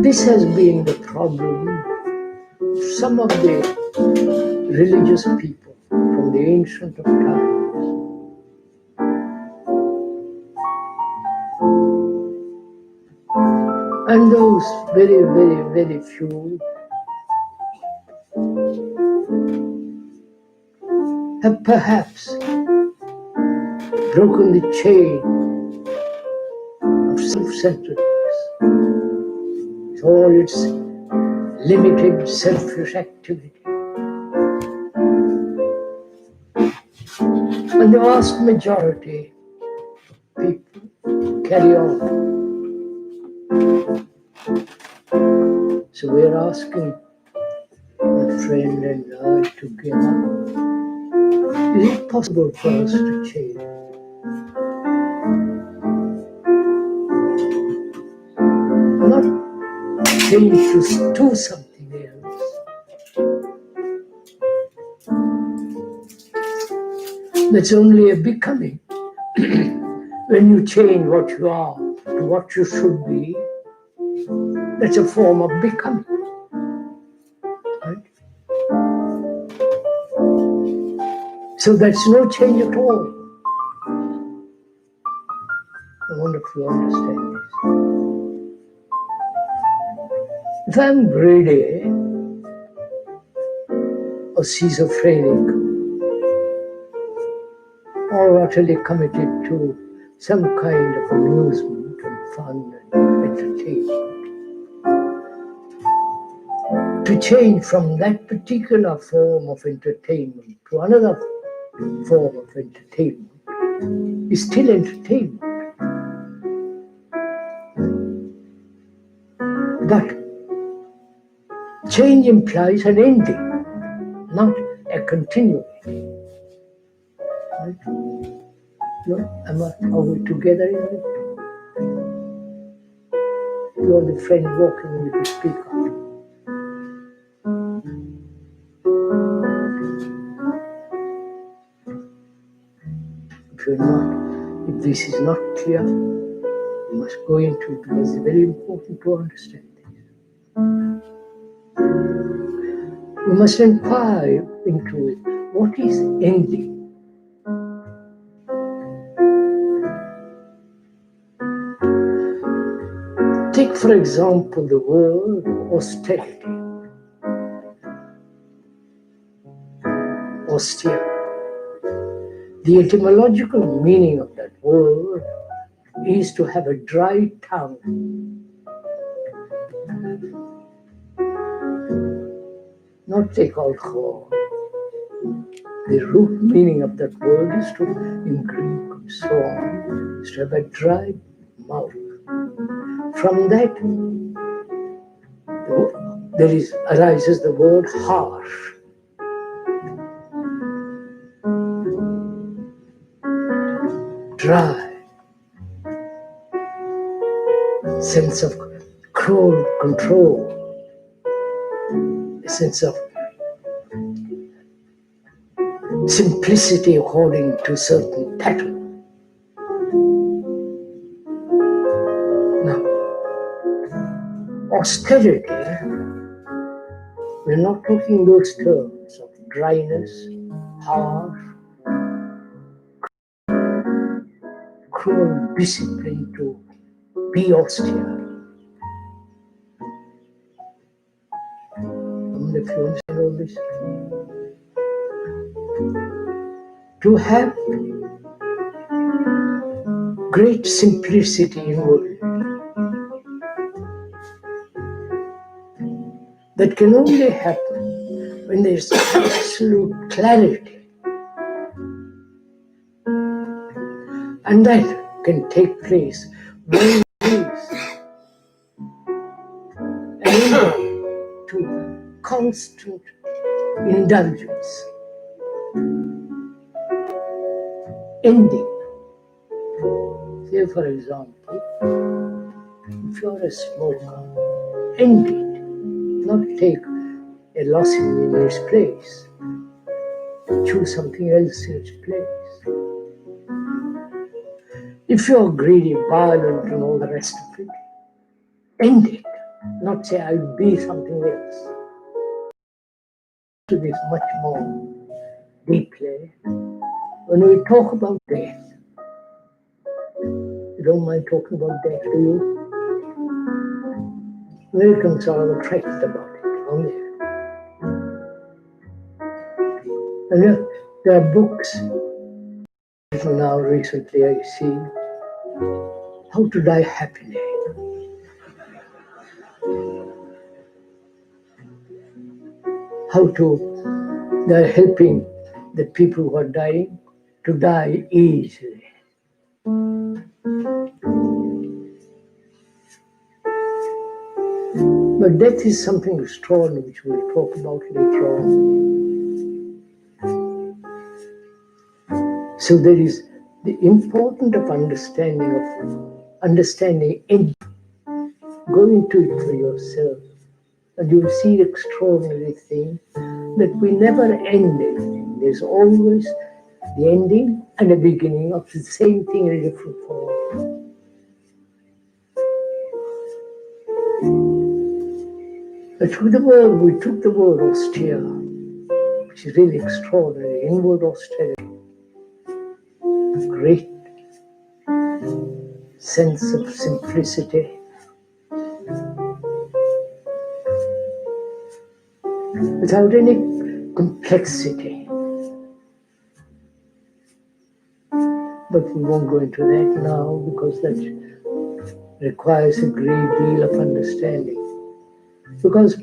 This has been the problem of some of the religious people from the ancient of times. And those very, very, very few have perhaps broken the chain of self-centeredness with all its limited selfish activity. And the vast majority of people carry on. So we're asking my friend and I together, is it possible for us to change? Not change to do something else. That's only a becoming. When you change what you are to what you should be, that's a form of becoming. Right? So that's no change at all. I wonder if you understand this. If I'm greedy or schizophrenic or utterly committed to some kind of amusement and fun and entertainment, to change from that particular form of entertainment to another form of entertainment is still entertainment. But change implies an ending, not a continuity. Right? No? Are we together in it? You're the friend walking with the speaker. If you're not, if this is not clear, you must go into it because it's very important to understand this. We must inquire into what is ending. Take, for example, the word austerity. Austere. The etymological meaning of that word is to have a dry tongue. Not take alcohol. The root meaning of that word is to, in Greek and so on, is to have a dry mouth. From that, arises the word harsh. Dry. Sense of cruel control. A sense of simplicity according to certain pattern. Now, austerity, we're not talking those terms of dryness, harsh, cruel discipline to be austere. I wonder if you understand all this. To have great simplicity in world that can only happen when there's absolute clarity, and that can take place when there is an end to constant indulgence. Ending. Say, for example, if you're a smoker, end it. Not take a lozenge in its place. Choose something else in its place. If you're greedy, violent, and all the rest of it, end it. not say I'll be something else. To this much more deeply. When we talk about death, you don't mind talking about death, do you? Americans are attracted about it, aren't they? And there are books now recently I see, How to Die Happily. They're helping the people who are dying to die easily. But death is something extraordinary which we'll talk about later on. So there is the importance of understanding and go into it for yourself. And you'll see the extraordinary thing that we never end anything. There's always the ending and the beginning of the same thing in a different form. But with the word, we took the word austere, which is really extraordinary, inward austerity. Great sense of simplicity. Without any complexity. But we won't go into that now because that requires a great deal of understanding. Because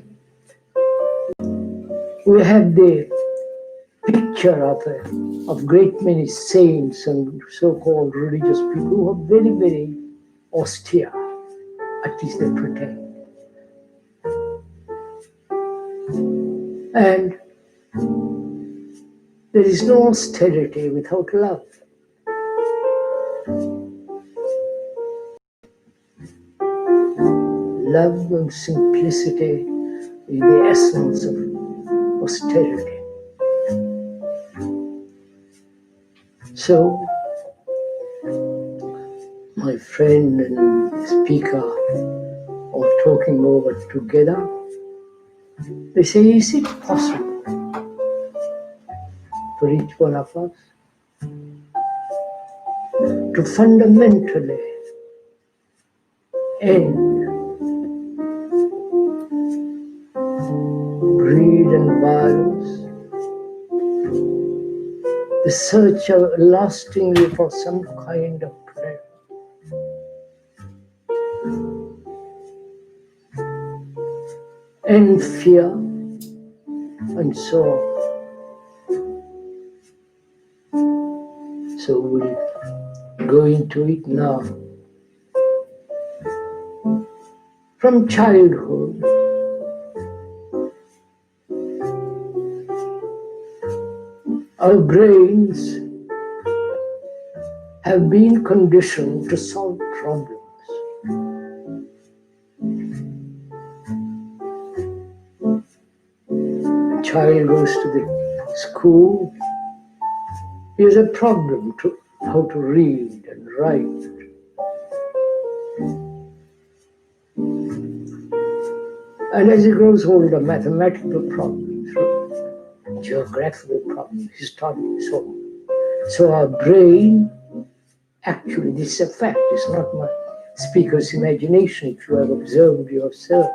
we have the picture of great many saints and so-called religious people who are very, very austere, at least they pretend. And there is no austerity without love. Love and simplicity is the essence of austerity. So, my friend and speaker are talking over together. They say, is it possible for each one of us to fundamentally end greed and violence, the search lastingly for some kind of pleasure, and fear, and so on. So we'll go into it now. From childhood, our brains have been conditioned to solve problems. A child goes to the school, here's a problem to how to read and write. And as he grows older, mathematical problems, geographical problems, historical, so on. So our brain, actually, this is a fact, it's not my speaker's imagination, if you have observed yourself.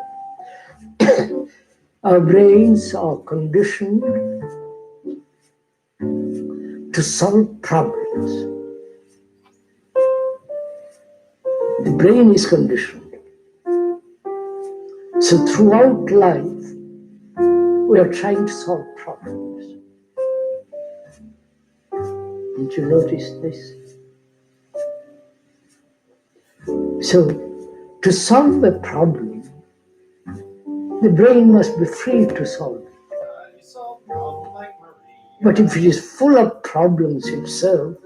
Our brains are conditioned to solve problems. The brain is conditioned. So throughout life, we are trying to solve problems. Did you notice this? So, to solve a problem, the brain must be free to solve it. But if it is full of problems itself,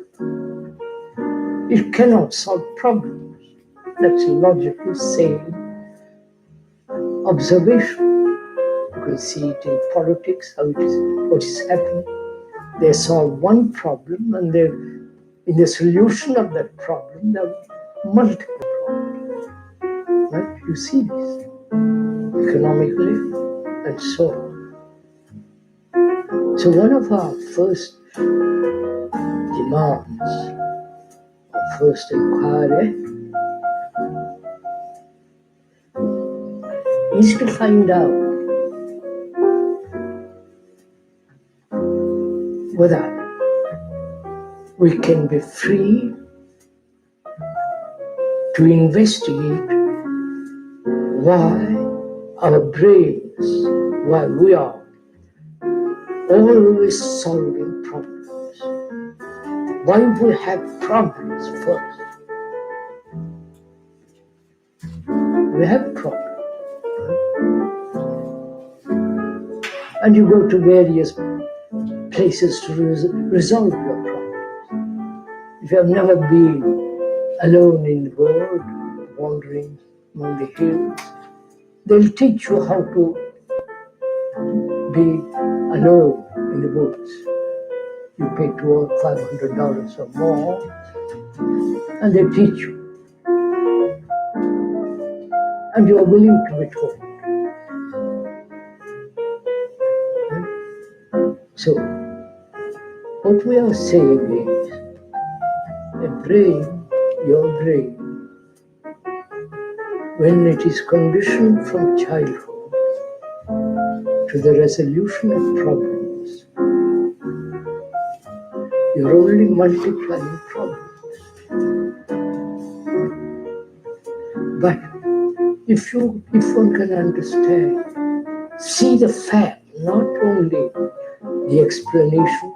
it cannot solve problems. That's a logically sane observation. You can see it in politics, how it is, what is happening. They solve one problem, and in the solution of that problem, there are multiple problems. Right? You see this. economically, and so on. So one of our first demands, or first inquiry, is to find out whether we can be free to investigate why our brains, why we are always solving problems, why we have problems first. We have problems. And you go to various places to resolve your problems. If you have never been alone in the world, wandering among the hills, they'll teach you how to be alone in the woods. You pay $200 or $500 or more, and they teach you. And you are willing to be taught. So, what we are saying is, a brain, your brain, when it is conditioned from childhood to the resolution of problems, you're only multiplying problems. But if one can understand, see the fact, not only the explanation,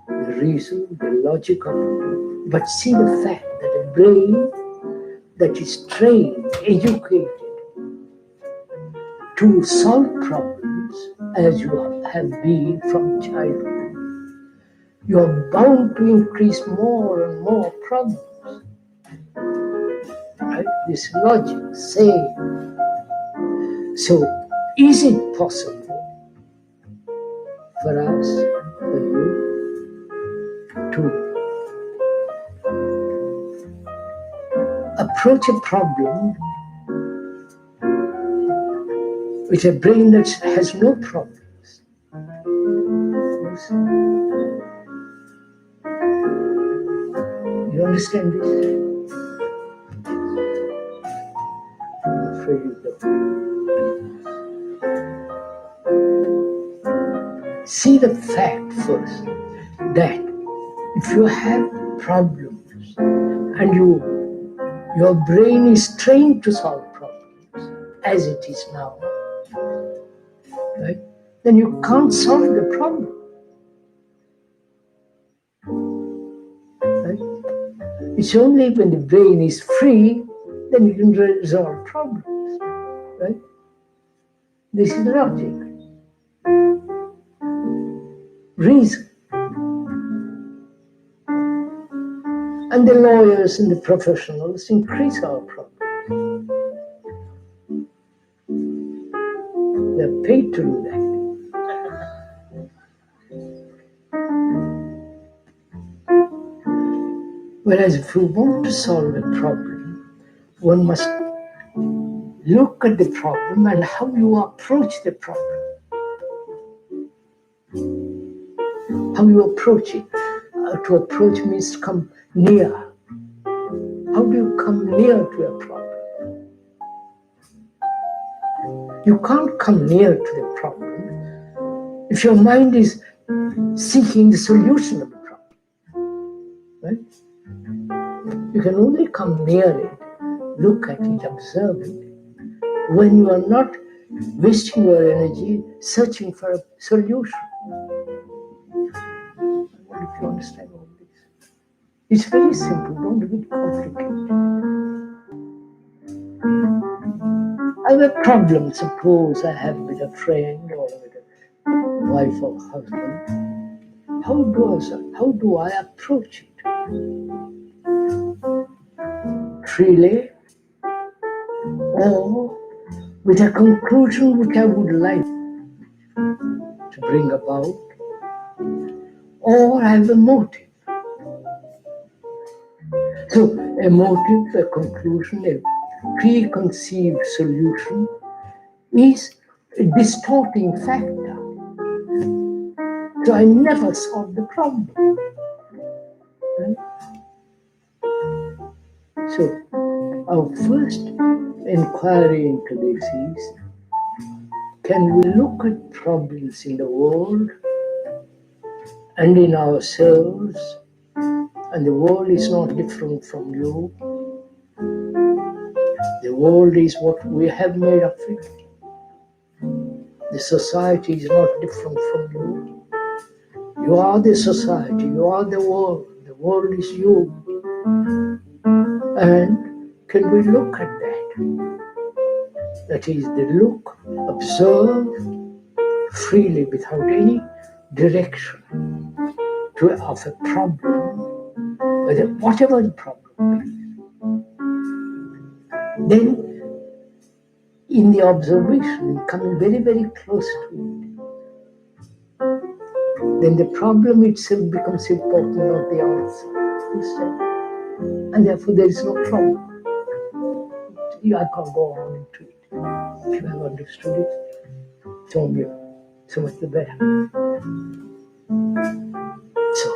the reason, the logic of it, but see the fact that a brain that is trained, educated to solve problems as you have been from childhood, you are bound to increase more and more problems. Right? This logic saying. So, is it possible for us, for you, to approach a problem with a brain that has no problems? You understand this? I'm afraid you don't. See the fact first that if you have problems and your brain is trained to solve problems as it is now, right? Then you can't solve the problem. Right? It's only when the brain is free then you can resolve problems. Right? This is logic. Reason. And the lawyers and the professionals increase our problems. They're paid to do that. Whereas if you want to solve a problem, one must look at the problem and how you approach the problem. How you approach it. To approach means to come near. How do you come near to a problem? You can't come near to the problem if your mind is seeking the solution of the problem. Right? You can only come near it, look at it, observe it, when you are not wasting your energy searching for a solution. What if you understand all this? It's very simple, don't make it complicated. I have a problem, suppose I have with a friend or with a wife or husband. How do I approach it? Freely, or with a conclusion which I would like to bring about, or I have a motive. So a motive, a conclusion, a preconceived solution is a distorting factor. So I never solved the problem. Right? So our first inquiry into this is, can we look at problems in the world and in ourselves, and the world is not different from you. The world is what we have made of it. The society is not different from you. You are the society, you are the world is you. And can we look at that? That is, the look, observe freely without any direction of a problem, whatever the problem is. Then, in the observation, coming very, very close to it, then the problem itself becomes important, not the answer. Understand? And therefore, there is no problem. I can't go on into it. If you have understood it, so much the better. So,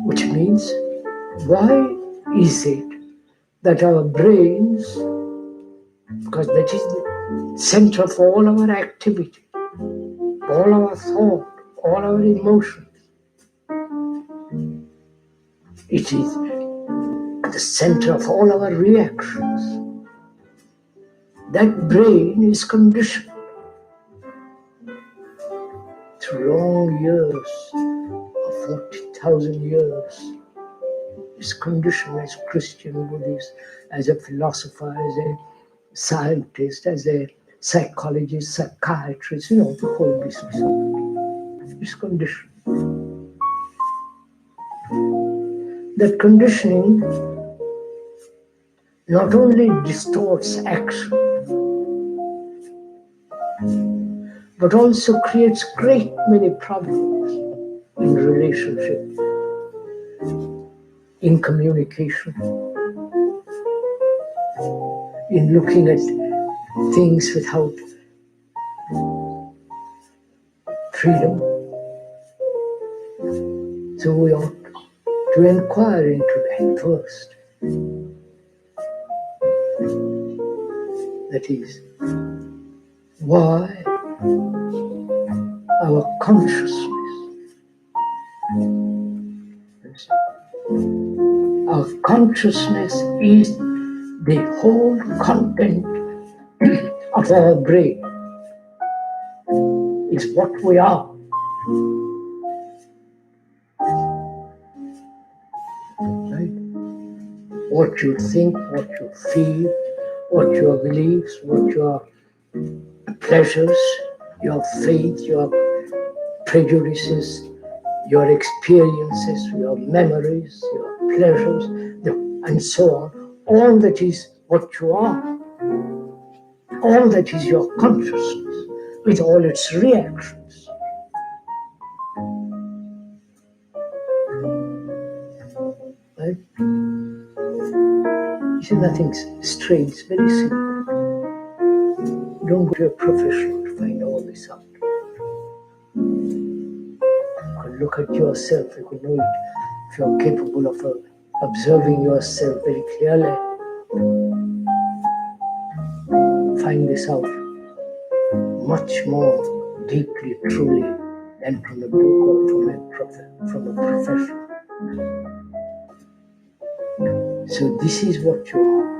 which means, why is it that our brains, because that is the center of all our activity, all our thought, all our emotions, it is the center of all our reactions. That brain is conditioned through long years, 40,000 years. It's conditioned as Christian, Buddhist, as a philosopher, as a scientist, as a psychologist, psychiatrist, the whole business. It's conditioned. That conditioning not only distorts action, but also creates great many problems in relationship, in communication, in looking at things without freedom. So we ought to inquire into that first. That is, why our consciousness, is the whole content of our brain, is what we are. Right? What you think, what you feel, what your beliefs, what your pleasures, your faith, your prejudices, your experiences, your memories, your pleasures, and so on. All that is what you are. All that is your consciousness with all its reactions. Right? It's nothing strange, it's very simple. Don't go to a professional to find all this out. You can look at yourself, you can know it. If you're capable of observing yourself very clearly, find this out much more deeply, truly, than from a book or from a profession. So this is what you are.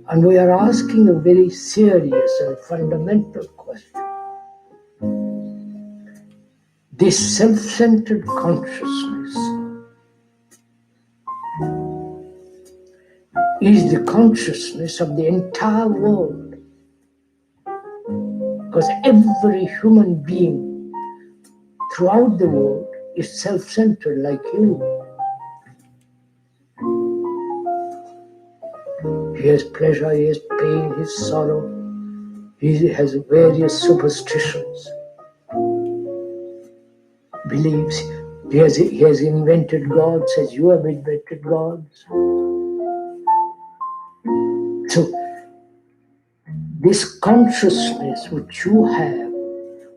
And we are asking a very serious and fundamental question. This self-centered consciousness is the consciousness of the entire world. Because every human being throughout the world is self-centered like you. He has pleasure, he has pain, he has sorrow, he has various superstitions, beliefs. He has invented gods as you have invented gods. So this consciousness which you have,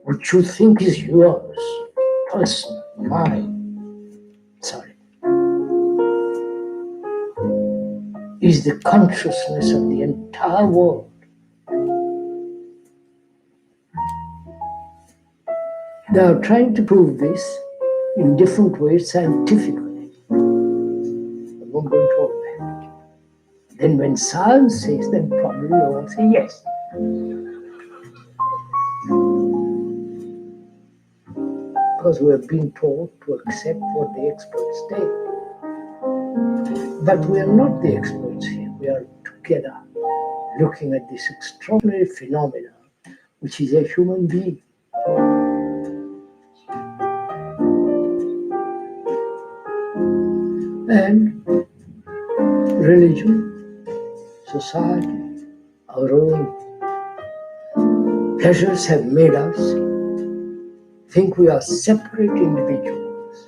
which you think is yours, personal, mine, is the consciousness of the entire world. They are trying to prove this in different ways scientifically. I won't go into all that. Then when science says, then probably you all say yes. Because we have been taught to accept what the experts say. But we are not the experts here. We are together looking at this extraordinary phenomenon, which is a human being. And religion, society, our own pleasures have made us think we are separate individuals.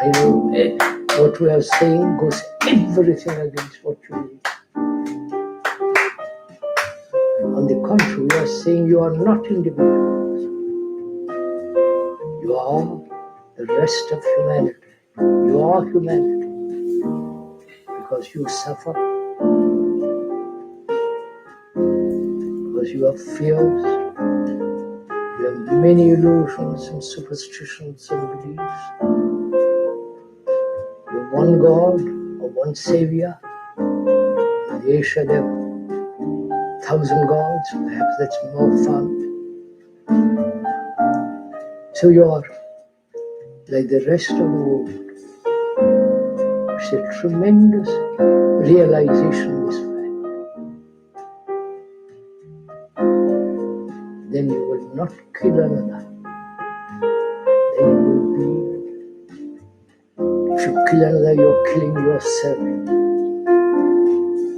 I know what we are saying goes everything against what you believe. On the contrary, we are saying you are not individuals. You are the rest of humanity. You are humanity because you suffer, because you have fears, you have many illusions and superstitions and beliefs. You have one God or one Savior, and ye shall have 1,000 gods, perhaps that's more fun. So you are like the rest of the world. It's a tremendous realization this way. Then you will not kill another. Then you will be, if you kill another, you're killing yourself.